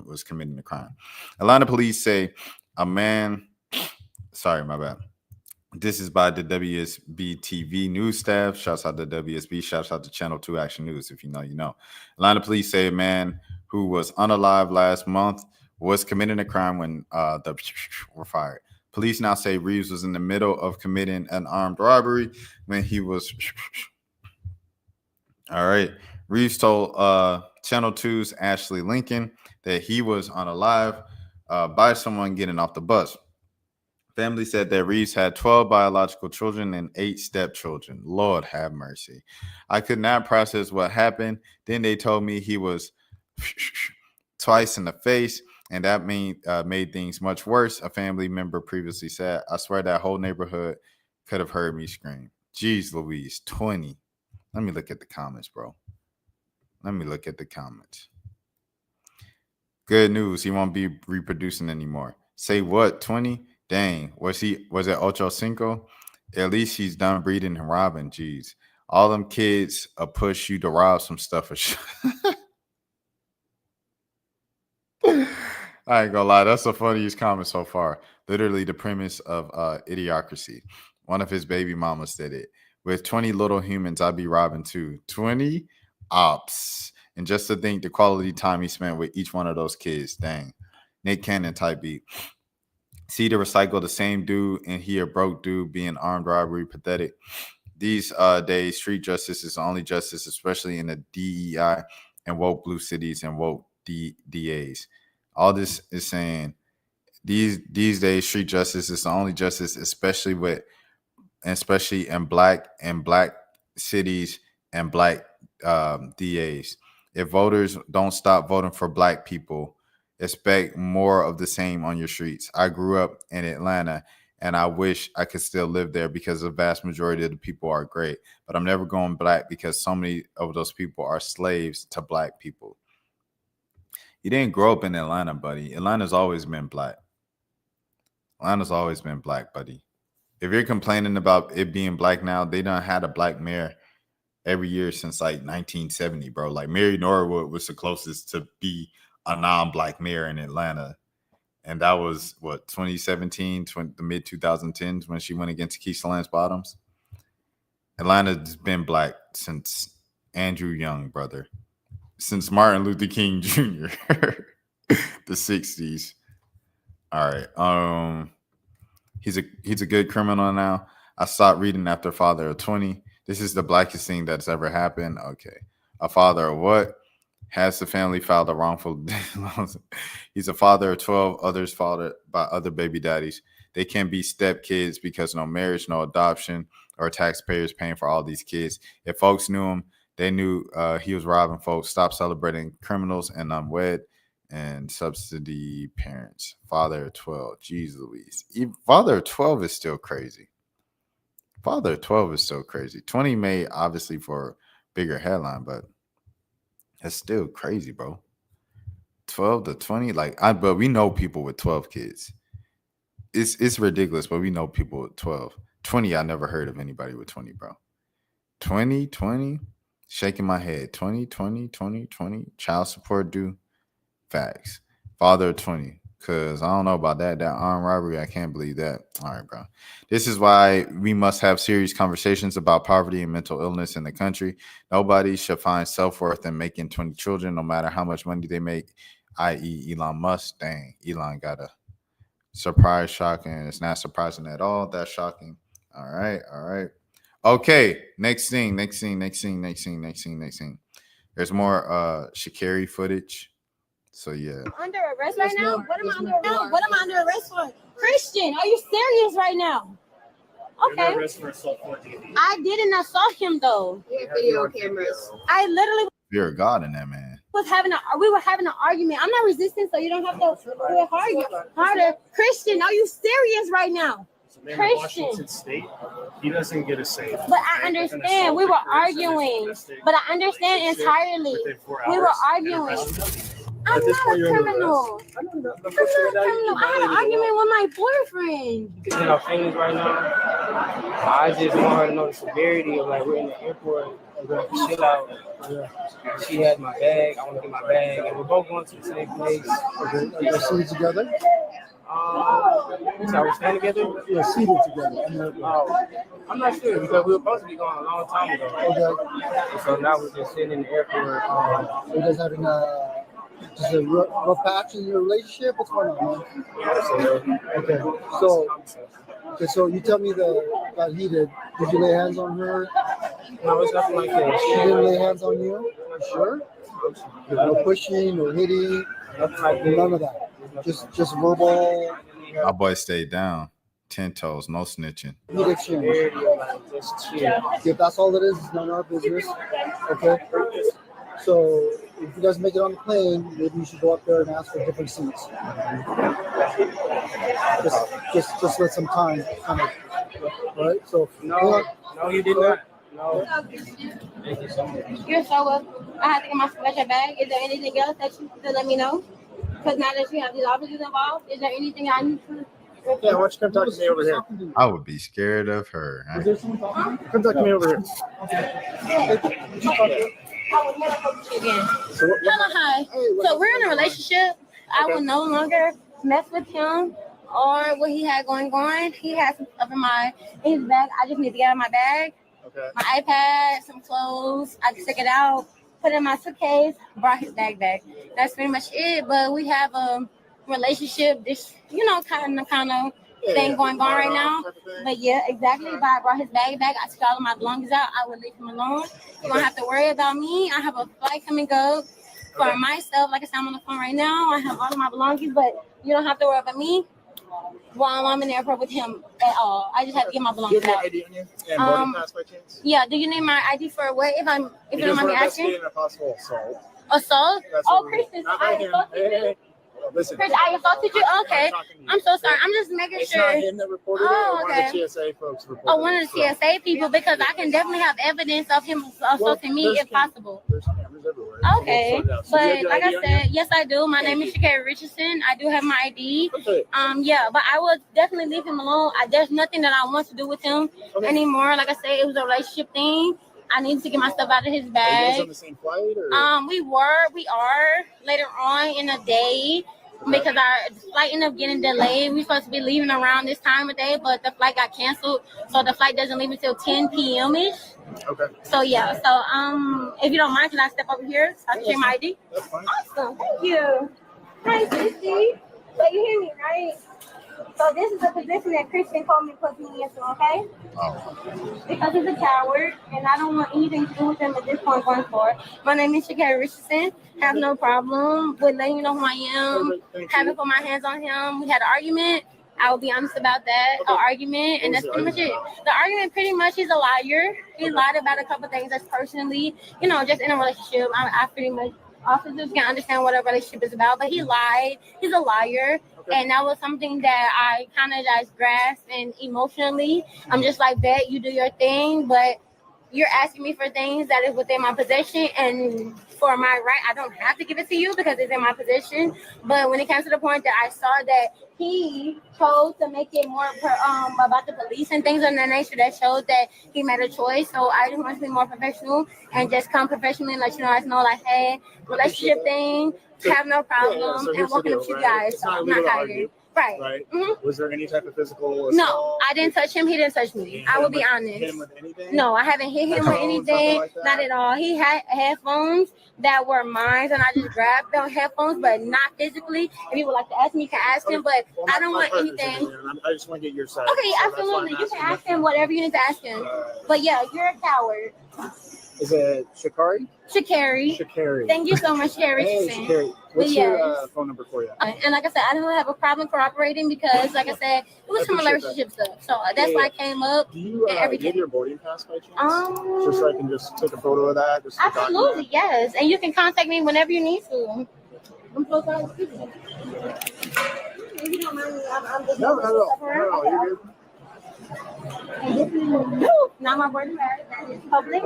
was committing a crime. Atlanta police say a man. Sorry, my bad. This is by the WSB TV news staff. Shouts out to WSB. Shouts out to Channel 2 Action News. If you know, you know. Atlanta police say a man who was unalive last month was committing a crime when the were fired. Police now say Reeves was in the middle of committing an armed robbery when he was. All right. Reeves told Channel 2's Ashley Lincoln that he was unalive by someone getting off the bus. Family said that Reeves had 12 biological children and 8 stepchildren. Lord have mercy. I could not process what happened. Then they told me he was twice in the face, and that made things much worse. A family member previously said, I swear that whole neighborhood could have heard me scream. Jeez Louise, 20. Let me look at the comments, bro. Let me look at the comments. Good news. He won't be reproducing anymore. Say what, 20? Dang, was it Ocho Cinco? At least he's done breeding and robbing. Jeez, all them kids push you to rob some stuff. I ain't gonna lie, that's the funniest comment so far. Literally the premise of Idiocracy. One of his baby mamas did it. With 20 little humans, I'd be robbing too. 20 ops. And just to think the quality time he spent with each one of those kids. Dang. Nick Cannon type beat. See to recycle the same dude and he a broke dude being armed robbery pathetic. These days, street justice is the only justice, especially in the DEI and woke blue cities and woke DAs. All this is saying these days, street justice is the only justice, especially in black cities and black DAs. If voters don't stop voting for black people, expect more of the same on your streets. I grew up in Atlanta, and I wish I could still live there because the vast majority of the people are great. But I'm never going black because so many of those people are slaves to black people. You didn't grow up in Atlanta, buddy. Atlanta's always been black. Atlanta's always been black, buddy. If you're complaining about it being black now, they done had a black mayor every year since like 1970, bro. Like Mary Norwood was the closest to be a non-black mayor in Atlanta. And that was, what, 2017, the mid-2010s when she went against Keisha Lance Bottoms. Atlanta's been black since Andrew Young, brother. Since Martin Luther King Jr., the 60s. All right. He's a good criminal now. I stopped reading after Father of 20. This is the blackest thing that's ever happened. Okay. A father of what? Has the family filed a wrongful? He's a father of 12 others fathered by other baby daddies. They can't be stepkids because no marriage, no adoption, or taxpayers paying for all these kids. If folks knew him, they knew he was robbing folks. Stop celebrating criminals and unwed and subsidy parents. Father of 12. Jeez Louise. Father of 12 is still crazy. Father of 12 is still crazy. 20 made obviously for a bigger headline, but that's still crazy, bro. 12 to 20, but we know people with 12 kids. It's ridiculous, but we know people with 12. 20, I never heard of anybody with 20, bro. 20, shaking my head. 20, child support due. Facts. Father of 20, because I don't know about that armed robbery. I can't believe that. All right, bro. This is why we must have serious conversations about poverty and mental illness in the country. Nobody should find self-worth in making 20 children, no matter how much money they make, i.e. Elon Musk. Dang, Elon got a surprise, shocking. It's not surprising at all. That's shocking. All right. Okay, next thing. There's more Sha'Carri footage. So yeah. I'm under arrest right now? What am I under arrest for? What am I under arrest for? Christian, are you serious right now? Okay. You're under arrest for assault. I didn't assault him though. We have video cameras. I literally Fear of God in that man. we were having an argument. I'm not resisting, so you don't have to do it harder. Christian, are you serious right now? Christian. Washington State, he doesn't get a say. But I understand. We were arguing. But I understand entirely. We were arguing. I'm not a criminal. I'm not a criminal. I had an argument with my boyfriend. In our feelings right now, I just want her to know the severity of we're in the airport. We're going to chill out. She had my bag. I want to get my bag. And we're both going to the same place. Okay. Are you seated together? So we're staying together? Yeah, seated together. I'm not sure because we were supposed to be going a long time ago. Okay. And so now we're just sitting in the airport. So you guys having just a rough patch in your relationship? What's going on, man? Yeah, Okay, so you tell me that got heated. Did you lay hands on her? No, it's nothing like that. She didn't lay hands on you? Sure? No pushing, no hitting, nothing like that. None of that. Just verbal. My boy stayed down. 10 toes, no snitching. Heat exchange. If that's all it is, it's none of our business. Okay? So if you guys make it on the plane, maybe you should go up there and ask for different seats. Just let some time kind of, right? So no, you did not. No. Thank you so much. You're so welcome. I have to get my special bag. Is there anything else that you can let me know? Because now that you have these officers involved, is there anything I need to? Yeah, why don't you come talk to me over here? I would be scared of her. Is there someone talking? Come talk to me over here. I would never talk to you again. Hello, hi. So we're in a relationship, I will no longer mess with him or what he had going on. He had some stuff in his bag. I just need to get out of my bag. Okay. My iPad, some clothes. I took it out, put it in my suitcase, brought his bag back. That's pretty much it. But we have a relationship, this kind of thing going on right now. But yeah, exactly. But I brought his bag back. I took all of my belongings out. I would leave him alone. You don't have to worry about me. I have a flight coming up for myself. Like I said, I'm on the phone right now. I have all of my belongings, but you don't have to worry about me while I'm in the airport with him at all. I just have to get my belongings Do you have out. your ID on you? And boarding pass by chance? Yeah. Do you need my ID for what? If you don't mind me asking. Investigating a possible assault. Assault? That's Oh, what Christian, not I right here. assaulted you. Hey. Listen. Chris, I assaulted you? Okay. I'm so sorry. I'm just making It's sure. not him that reported it. Oh, One okay. of the TSA folks reported Oh, one of the TSA people, because I can definitely have evidence of him assaulting me if possible. There's cameras everywhere. Okay, So but you have your like ID I on said, you? yes, I do. My name is Shakira Richardson. I do have my ID. Yeah, but I will definitely leave him alone. There's nothing that I want to do with him anymore. Like I said, it was a relationship thing. I need to get my stuff out of his Are you bag. guys on the same flight? Or? We are later on in the day. Because our flight ended up getting delayed. We were supposed to be leaving around this time of day, but the flight got canceled. So the flight doesn't leave until 10 p.m.-ish. Okay. So yeah. So if you don't mind, can I step over here? I can share my ID. That's fine. Awesome. Thank you. Hi, Sissy. So you hear me, right? So this is the position that Christian told me to put me into, okay? Because he's a coward, and I don't want anything to do with him at this point going forward. My name is Shakira Richardson. Have no problem with letting you know who I am. Having put my hands on him. We had an argument. I will be honest about that. An argument, and that's pretty much it. The argument, pretty much, he's a liar. He lied about a couple things that's personally, just in a relationship. I pretty much, officers can understand what a relationship is about, but he lied. He's a liar. And that was something that I kind of just grasped, and emotionally, I'm just like, bet you do your thing, but you're asking me for things that is within my possession, and for my right, I don't have to give it to you because it's in my possession. But when it comes to the point that I saw that he chose to make it more about the police and things of that nature, that showed that he made a choice. So I just want to be more professional and just come professionally and let you guys know, like, hey, relationship thing, have no problem, So and here's the welcome deal, to you right? guys. It's not I'm illegal to hiding. argue. Right. Right. Mm-hmm. Was there any type of physical assault? No, I didn't touch him. He didn't touch me. I will be honest. Hit him with anything? No, I haven't hit him with anything. Not at all. He had headphones that were mine, and I just grabbed the headphones, but not physically. If you would like to ask me, you can ask him, but I don't want anything. I just want to get your side. Okay, absolutely. You can ask him whatever you need to ask him. But yeah, you're a coward. Is it Shakari? Shakari. Shakari. Thank you so much, Shakari. Hey, Shakari. What's your phone number for you? And like I said, I don't have a problem cooperating because, like I said, it was some relationship stuff. So that's why I came up. Do you and everything. have your boarding pass by chance? Just so I can just take a photo of that. Just Absolutely, yes. And you can contact me whenever you need to. I'm so sorry. Excuse me. If you don't mind me, I'm just No, you're good. And this is not my boarding pass. That is public.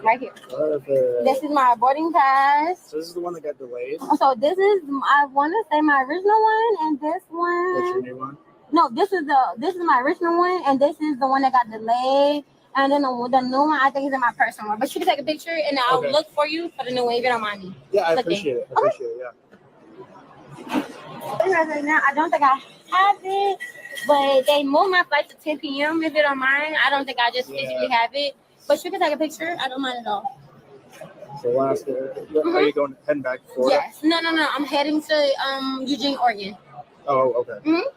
Right here. Perfect. This is my boarding pass. So this is the one that got delayed. So this is, I want to say, my original one, and this one. That's your new one. No, this is my original one, and this is the one that got delayed. And then the new one, I think, is in my personal one. But you can take a picture, and I'll look for you for the new one if you don't mind me. Yeah, I appreciate it. Right now, I don't think I have it, but they moved my flight to 10 p.m. If you don't mind, I don't think I just physically have it. But you can take a picture. I don't mind at all. So last, are you heading back to Florida? Yes. No. I'm heading to Eugene, Oregon. Oh, okay. Mm-hmm.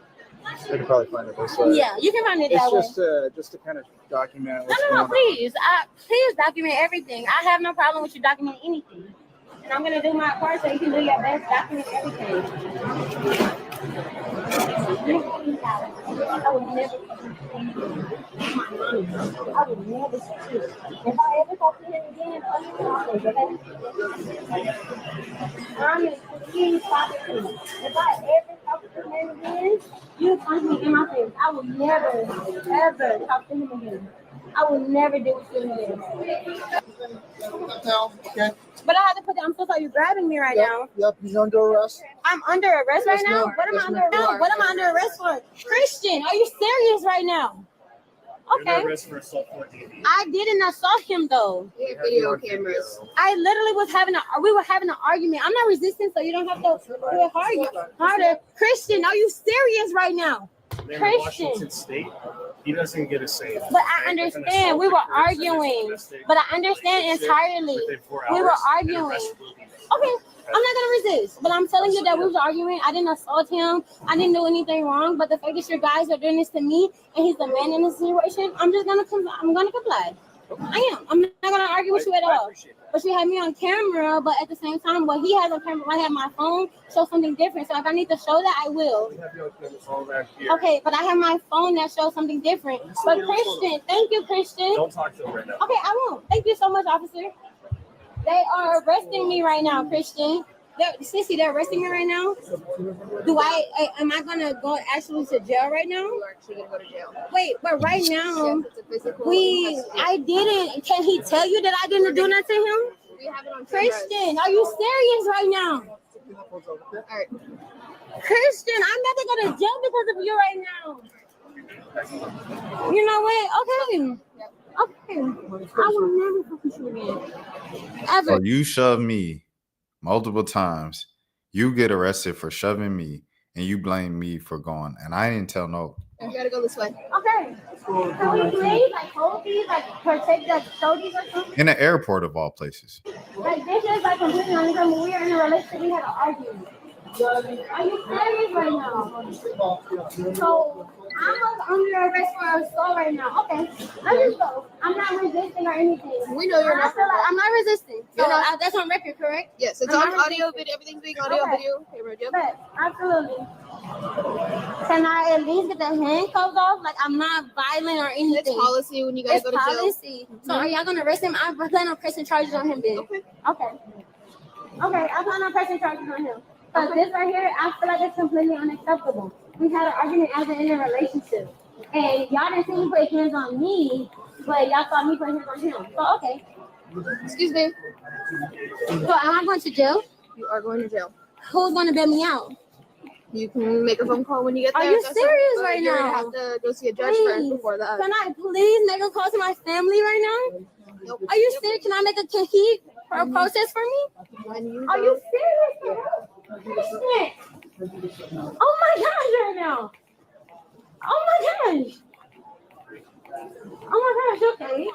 I can probably find it this way. Yeah, you can find it that way. It's just to kind of document what's No, going please. Please document everything. I have no problem with you documenting anything. And I'm going to do my part so you can do your best, document everything. I would never cheat. If I ever talk to him again, please stop it. If I ever talk to him again, you punch me in my face. I will never, ever talk to him again. I will never do what you again. Okay. But I have to put I'm so sorry, you're grabbing me right now. Yep, he's under arrest. I'm under arrest right now? What am I under arrest for? Christian, are you serious right now? Okay. I didn't assault him though. Video cameras. I literally was we were having an argument. I'm not resisting, so you don't have to do it harder. Christian, are you serious right now? Christian. Washington State, he doesn't get a say. But I understand. We were arguing. But I understand entirely. We were arguing. Okay. I'm not gonna resist, but I'm telling you that we was arguing. I didn't assault him. I didn't do anything wrong. But the fact that your guys are doing this to me, and he's the man in this situation, I'm gonna comply. I am. I'm not gonna argue with you at all. But you have me on camera. But at the same time, what he has on camera, I have my phone, show something different. So if I need to show that, I will. Okay, but I have my phone that shows something different. But Christian, thank you, Christian. Don't talk to him right now. Okay, I won't. Thank you so much, officer. They are arresting me right now, Christian. Sissy, they're arresting me right now. Am I gonna go actually to jail right now? You're actually gonna go to jail. Wait, but right now, Yes, I didn't. Can he tell you that I didn't do that to him? We have it on Christian, are you serious right now? All right. Christian, I'm about to go to jail because of you right now. You know what? Okay. Okay. I will never fucking shoot again. Ever. So you shove me multiple times. You get arrested for shoving me, and you blame me for going. And I didn't tell no. You gotta go this way. Okay. Can we please hold these, protect the soldiers or something? In the airport of all places. This is completely unacceptable. We are in a relationship. We had an argument. Are you serious right now? So I'm under arrest for assault right now. Okay, let us go. I'm not resisting or anything. We know you're not. I'm not resisting. So that's on record, correct? Yes, it's on audio, video. Everything's being audio, video, camera. Yep. Absolutely. Can I at least get the handcuffs off? Like I'm not violent or anything. It's policy when you guys go to jail. Policy. So are y'all gonna arrest him? I plan on pressing charges on him then. Okay. I plan on pressing charges on him. Because this right here, I feel like it's completely unacceptable. We had an argument as in a relationship. And y'all didn't see me put hands on me, but y'all saw me put hands on him. So, okay. Excuse me. So, am I going to jail? You are going to jail. Who's going to bail me out? You can make a phone call when you get there. Are you serious right you're now? Gonna have to go see a judge first before that. Can I please make a call to my family right now? Nope. Are you serious? Can he for a process for me? Are you serious? Oh my gosh, right now. Oh my gosh, okay.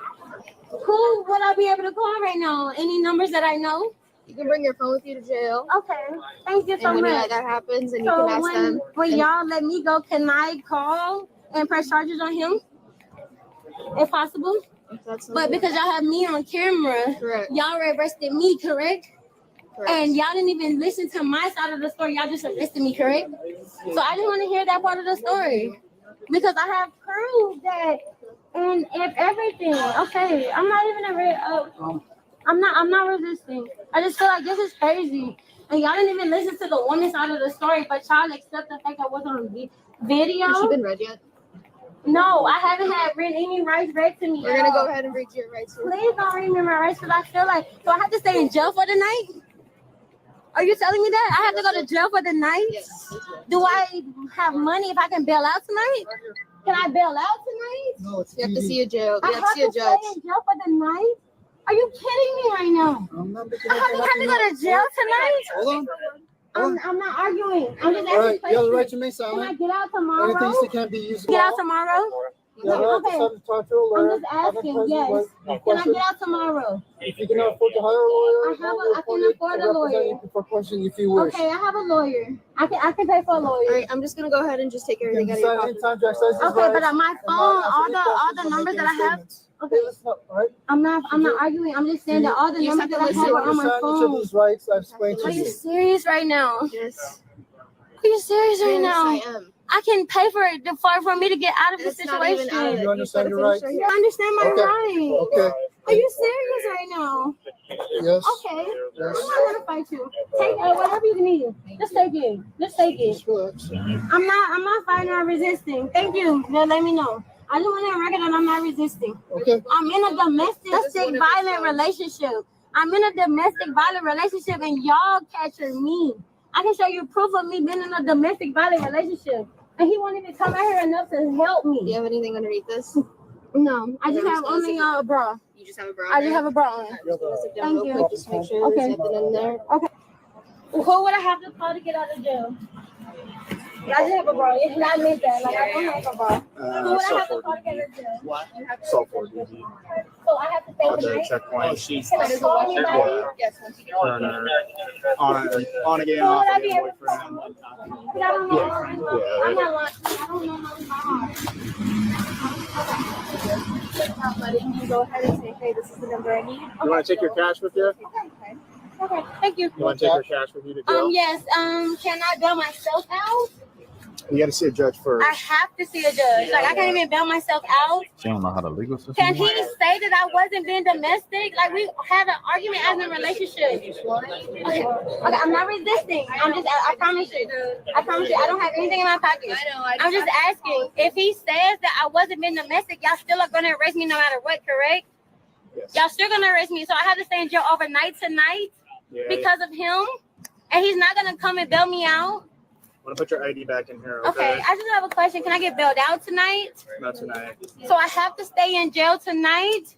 Who would I be able to call right now? Any numbers that I know? You can bring your phone with you to jail. Okay, thank you so and when much. that happens, and you can ask them. When y'all let me go, can I call and press charges on him? If possible? But because y'all have me on camera, correct. Y'all arrested me, correct? And y'all didn't even listen to my side of the story. Y'all just arrested me, correct? So I just want to hear that part of the story because I have proof that, and if everything, okay, I'm not even I'm not resisting. I just feel like this is crazy, and y'all didn't even listen to the woman's side of the story, but y'all accept the fact I was on video. Has she been read yet? No, I haven't had any rights read to me. We're gonna go ahead and read your rights. Please don't read me my rights because I feel like, so I have to stay in jail for the night? Are you telling me that? I have to go to jail for the night? Yes. Do I have money if I can bail out tonight? Can I bail out tonight? No, you have to see a jail. You I have to see a judge. Stay in jail for the night? Are you kidding me right now? I have to go to jail tonight? Hold on. I'm not arguing. I'm just asking All right, you have the right questions. to remain silent. Can I get out tomorrow? Anything that can be used. Get out tomorrow? You have the right to talk to a lawyer. I'm just asking, yes. Can I get out tomorrow? If you cannot afford to hire a lawyer, I can afford a lawyer. For questions if you wish. Okay, I have a lawyer. I can pay for a lawyer. All right, I'm just gonna go ahead and just take everything out of your pocket. Okay, but on my phone, all the numbers that I have. Okay, I'm not arguing. I'm just saying that all the numbers that I have are on my phone. These rights I've explained to Are you you. serious right now? Yes. Are you serious right Yes, now? I am. I can pay for it for me to get out of this It's not even situation. out of it. You understand your rights? I understand my rights. Okay. Are you serious right now? Yes. Okay. Yes. I'm not gonna fight you. Take whatever you need. Just take it. Just take it. I'm not fighting or resisting. Thank you. Just let me know. I just want to record that I'm not resisting. Okay. I'm in a domestic violent relationship. I'm in a domestic violent relationship and y'all capture me. I can show you proof of me being in a domestic violent relationship. And he won't even come out here enough to help me. Do you have anything underneath this? No, I just have only a bra. You just have a bra. I just have a bra on. Thank you. Just make sure there's nothing in there. Okay. Well, who would I have to call to get out of jail? Yeah, I just have a bra. It's not me that. Like, I don't have a bra. Who would I have to call to get out of jail? What? You have to So I have to stay at the tonight? checkpoint. She's Can I call anybody? Yes, once you get on again, Who off would I again, be able to boyfriend. call? Because I don't know. I'm not lying. I don't know nothing about buddy, you can go ahead and say, hey, this is the number I need. You want to take your cash with you? Okay, thank you. You want to take your cash with you to jail? Yes. Can I bail myself out? You got to see a judge first. I have to see a judge. Like, I can't even bail myself out. She don't know how the legal system Can he works. say that I wasn't being domestic? Like, we had an argument as a relationship. Okay, I'm not resisting. I promise you. I promise you. I don't have anything in my pocket. I'm just asking. If he says that I wasn't being domestic, y'all still are going to arrest me no matter what, correct? Yes. Y'all still going to arrest me. So I have to stay in jail overnight tonight because of him? And he's not going to come and bail me out? I'm going to put your ID back in here, Okay, I just have a question. Can I get bailed out tonight? Not tonight. So I have to stay in jail tonight?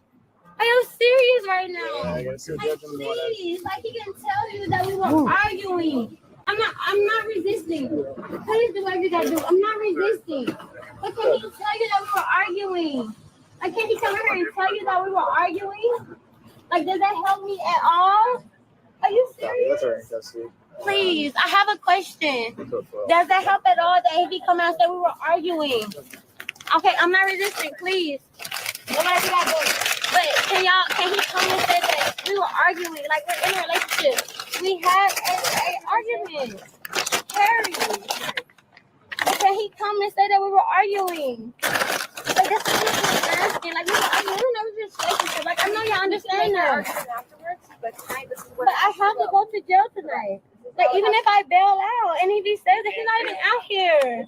Are you serious right now? Yeah, I gotta see a judge in the morning. Please, like he can tell you that we were arguing. I'm not resisting. Please do whatever you gotta do. I'm not resisting. But can he tell you that we were arguing? Like, can he come here and tell you that we were arguing? Like, does that help me at all? Are you serious? That's all right, that's it. Please, I have a question. Does that help at all that if he come out and say we were arguing? Okay, I'm not resisting, please. Nobody got to. But can he come and say that we were arguing? Like, we're in a relationship. We had an argument. Harry. Can he come and say that we were arguing? Like, that's what I'm asking. Like, we were arguing. We were never just relationship. Like, I know y'all understand that. But I have to go to jail tonight. Like, even if I bail out and if he says that he's not even out here.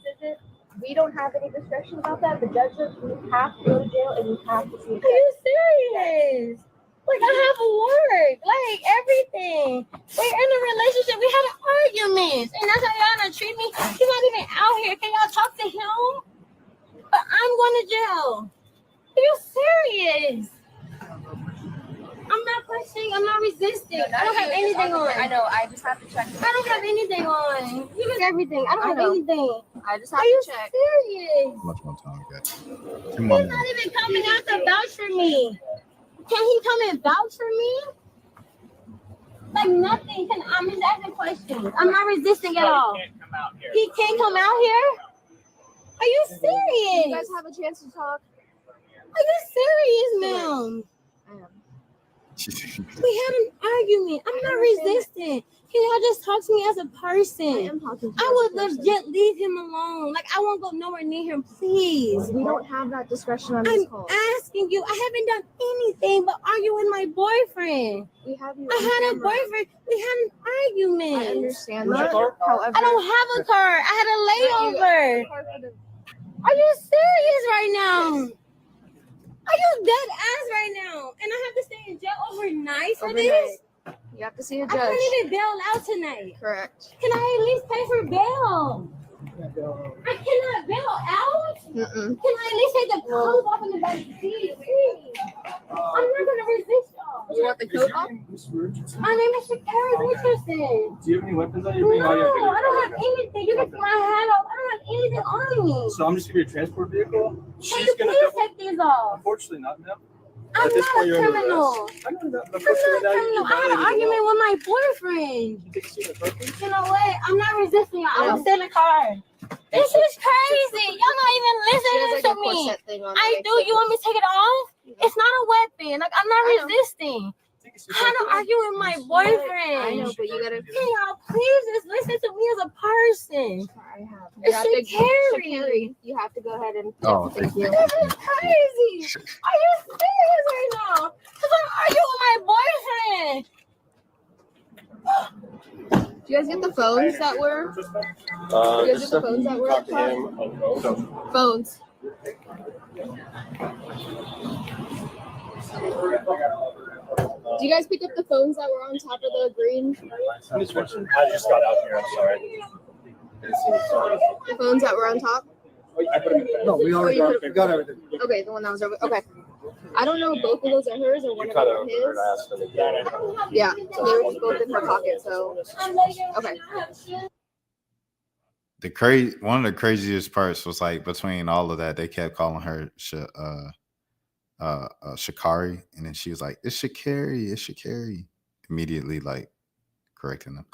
We don't have any discretion about that. The judge says you have to go to jail and you have to see a judge. Are you serious? Like, I have work, like everything. We're in a relationship. We had an argument, and that's how y'all gonna treat me. He's not even out here. Can y'all talk to him? But I'm going to jail. Are you serious? I'm not pushing. I'm not resisting. I don't have anything on. I know. I just have to check. I don't have anything on. You got everything. I don't have anything. I just have Are you to check. serious? Much more time to get. He's not even coming out to vouch for me. Can he come and vouch for me? Like nothing. I'm just asking questions. I'm not resisting at all. He can't come out here? Are you serious? You guys have a chance to talk. Are you serious, ma'am? I am. We had an argument. I'm not resisting. Can y'all just talk to me as a person? I would legit leave him alone. Like, I won't go nowhere near him, please. We don't have that discretion on this call. I'm asking you. I haven't done anything but argue with my boyfriend. We have you. I had a boyfriend. We had an argument. I understand that. However, I don't have a car. I had a layover. Are you serious right now? Are you dead ass right now? And I have to stay in jail overnight for this? You have to see a I judge. can't even bail out tonight. Correct. Can I at least pay for bail? I cannot bail out? Can I at least take the clothes off in the back seat? Please. I'm not going to resist y'all. You want the coat off? My name is Shakira Richardson. Do you have any weapons on you? No, I don't have anything. You can put my hat off. I don't have anything on me. So I'm just gonna be a transport vehicle. Can She's you gonna please double. take these off? Unfortunately, not now. I'm At this not point, a you're under criminal. arrest. I know that. I'm not a criminal. I had an argument with my boyfriend. You know what? I'm not resisting y'all. I'm still in the car. This is crazy. Y'all not even listening to me. I do. You want me to take it off? It's not a weapon. Like, I'm not resisting. I had to argue with my boyfriend. I know, but you gotta. Can y'all please just listen to me as a person? You have to carry. You have to go ahead and. Oh, This is crazy. Are you serious right now? Because I'm arguing with my boyfriend. Do you guys get the phones that were? Do you guys get the phones that were up top? Phones. Do you guys pick up the phones that were on top of the green? I just got out here. I'm sorry. The phones that were on top? No, we already got everything. Okay, the one that was over. Okay. I don't know if both of those are hers or one of them are his. Yeah, they were just both in her pocket. So okay. One of the craziest parts was like between all of that, they kept calling her Shakari, and then she was like, "It's Shakari, it's Shakari." Immediately, like correcting them.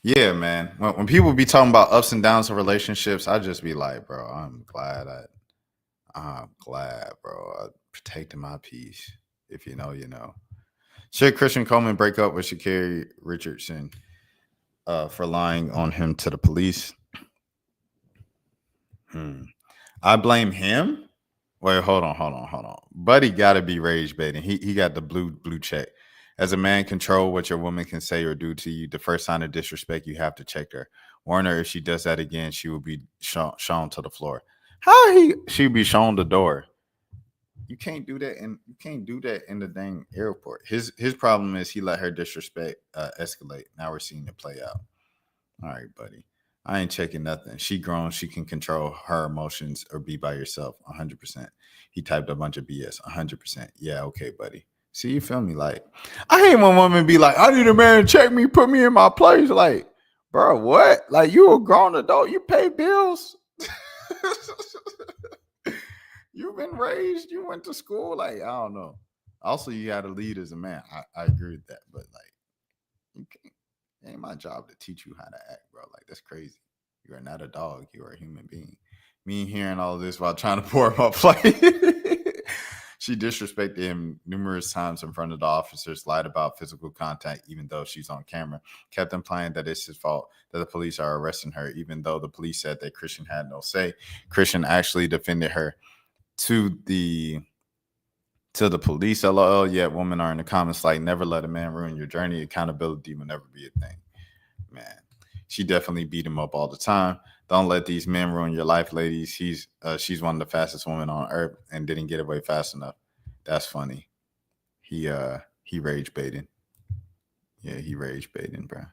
Yeah, man. When people be talking about ups and downs of relationships, I just be like, bro, I'm glad, bro. I protected my peace. If you know, you know. Should Christian Coleman break up with Sha'Carri Richardson for lying on him to the police? I blame him. Wait, hold on. Buddy got to be rage baiting. He got the blue check. As a man, control what your woman can say or do to you. The first sign of disrespect, you have to check her. Warn her if she does that again, she will be shown to the floor. She be shown the door? You can't do that, and you can't do that in the dang airport. His problem is he let her disrespect escalate. Now we're seeing it play out. All right, buddy. I ain't checking nothing. She grown. She can control her emotions or be by yourself 100%. He typed a bunch of BS 100%. Yeah, okay, buddy. See, you feel me? Like, I hate when women be like, I need a man to check me, put me in my place. Like, bro, what? Like, you a grown adult. You pay bills. You've been raised. You went to school. Like, I don't know. Also, you got to lead as a man. I agree with that. But, like, you can't. It ain't my job to teach you how to act, bro. Like, that's crazy. You are not a dog. You are a human being. Me hearing all this while trying to pour my plate. She disrespected him numerous times in front of the officers, lied about physical contact, even though she's on camera, kept implying that it's his fault that the police are arresting her, even though the police said that Christian had no say. Christian actually defended her to the police. LOL. Yet women are in the comments like, never let a man ruin your journey. Accountability will never be a thing. Man, she definitely beat him up all the time. Don't let these men ruin your life, ladies. She's one of the fastest women on earth and didn't get away fast enough. That's funny. He rage baited. Yeah, he rage baiting, bro.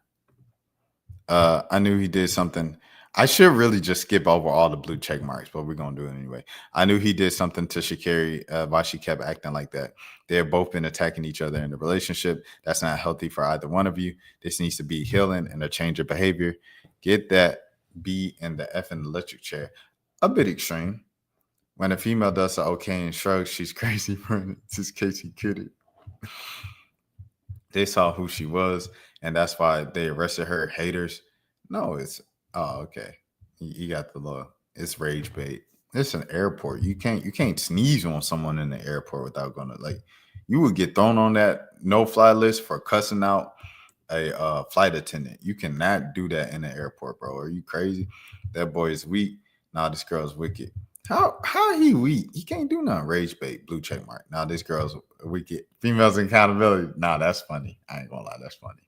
I knew he did something. I should really just skip over all the blue check marks, but we're gonna do it anyway. I knew he did something to Sha'Carri why she kept acting like that. They have both been attacking each other in the relationship. That's not healthy for either one of you. This needs to be healing and a change of behavior. Get that B in the effing electric chair. A bit extreme. When a female does the okay and shrugs, she's crazy for it. This Casey Kitty. They saw who she was, and that's why they arrested her. Haters. No, it's okay. You got the law. It's rage bait. It's an airport. You can't sneeze on someone in the airport without going to, like, you would get thrown on that no-fly list for cussing out a flight attendant. You cannot do that in the airport, bro. Are you crazy? That boy is weak. Nah, this girl's wicked. How he weak? He can't do nothing. Rage bait, blue check mark. Nah, this girl's wicked. Females accountability. Nah, that's funny. I ain't gonna lie, that's funny.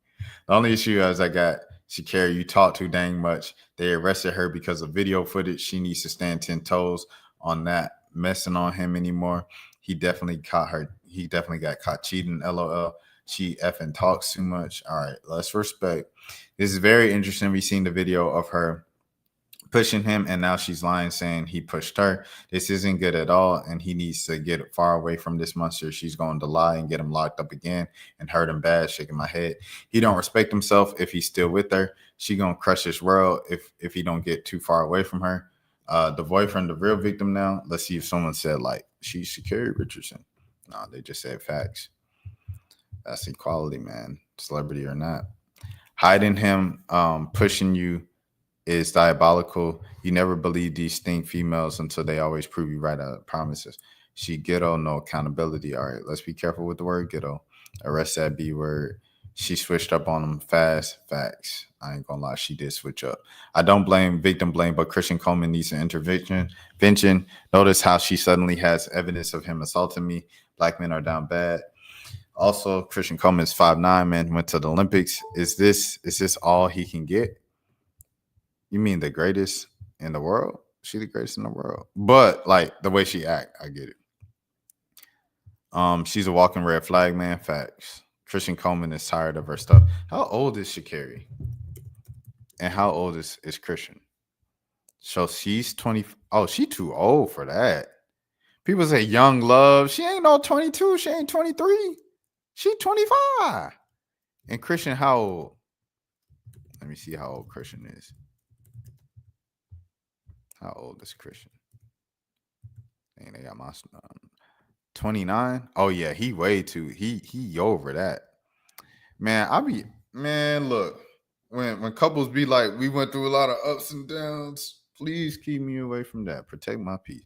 The only issue is I got Sha'Carri, you talk too dang much. They arrested her because of video footage. She needs to stand 10 toes on that messing on him anymore. He definitely caught her. He definitely got caught cheating. LOL. She effing talks too much. All right, let's respect. This is very interesting. We've seen the video of her pushing him, and now she's lying, saying he pushed her. This isn't good at all, and he needs to get far away from this monster. She's going to lie and get him locked up again and hurt him bad. Shaking my head. He don't respect himself if he's still with her. She gonna crush his world if he don't get too far away from her. The boyfriend, the real victim now. Let's see if someone said like she's Sha'Carri Richardson. No, they just said facts. That's equality, man. Celebrity or not. Hiding him, pushing you is diabolical. You never believe these stink females until they always prove you right out of promises. She ghetto, no accountability. All right, let's be careful with the word ghetto. Arrest that B word. She switched up on them fast. Facts. I ain't gonna lie, she did switch up. I don't blame victim blame, but Christian Coleman needs an intervention. Notice how she suddenly has evidence of him assaulting me. Black men are down bad. Also, Christian Coleman is 5'9", man, went to the Olympics. Is this all he can get? You mean the greatest in the world? She the greatest in the world. But like the way she act, I get it. She's a walking red flag, man. Facts. Christian Coleman is tired of her stuff. How old is Sha'Carri? And how old is Christian? So she's 20. Oh, she too old for that. People say young love. She ain't no 22. She ain't 23. She 25. And Christian, how old? Let me see how old Christian is. How old is Christian? Dang, they got my 29. Oh yeah, he way too. He over that. Man, look. When couples be like, we went through a lot of ups and downs, please keep me away from that. Protect my peace.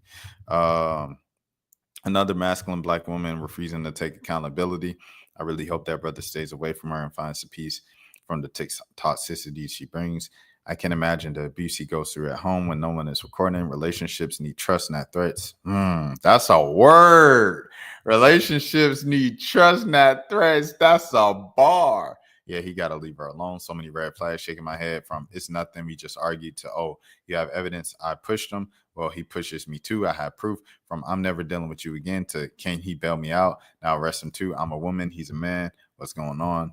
Another masculine black woman refusing to take accountability. I really hope that brother stays away from her and finds the peace from the toxicity she brings. I can imagine the abuse he goes through at home when no one is recording. Relationships need trust, not threats. That's a word. Relationships need trust, not threats. That's a bar. Yeah, he got to leave her alone. So many red flags, shaking my head from it's nothing. We just argued to, oh, you have evidence. I pushed him. Well, he pushes me too. I have proof from I'm never dealing with you again to can he bail me out? Now arrest him too. I'm a woman. He's a man. What's going on?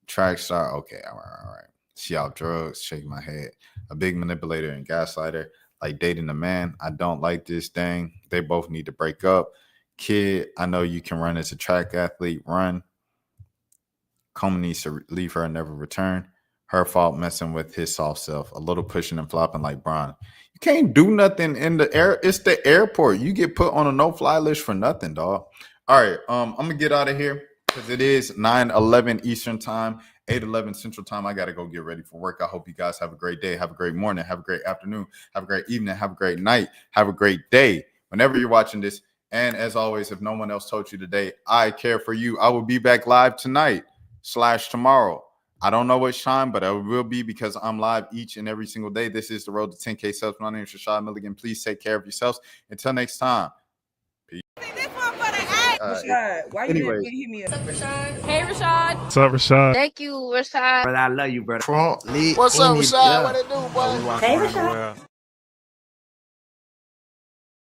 Track star. Okay. All right. She out drugs. Shaking my head. A big manipulator and gaslighter. Like dating a man. I don't like this thing. They both need to break up. Kid, I know you can run as a track athlete. Run. Coleman needs to leave her and never return. Her fault messing with his soft self. A little pushing and flopping like Bron. You can't do nothing in the air. It's the airport. You get put on a no-fly list for nothing, dog. All right, I'm going to get out of here because it is 9:11 Eastern time, 8:11 Central time. I got to go get ready for work. I hope you guys have a great day. Have a great morning. Have a great afternoon. Have a great evening. Have a great night. Have a great day. Whenever you're watching this. And as always, if no one else told you today, I care for you. I will be back live tonight/tomorrow. I don't know which time, but it will be because I'm live each and every single day. This is the road to 10K subs. My name is Rashad Milligan. Please take care of yourselves. Until next time. Peace. Rashad, why you didn't hit me up? What's up, Rashad? Hey, Rashad. What's up, Rashad? Thank you, Rashad. Brother, I love you, brother. What's up, Rashad? What it do, boy? Hey, Rashad.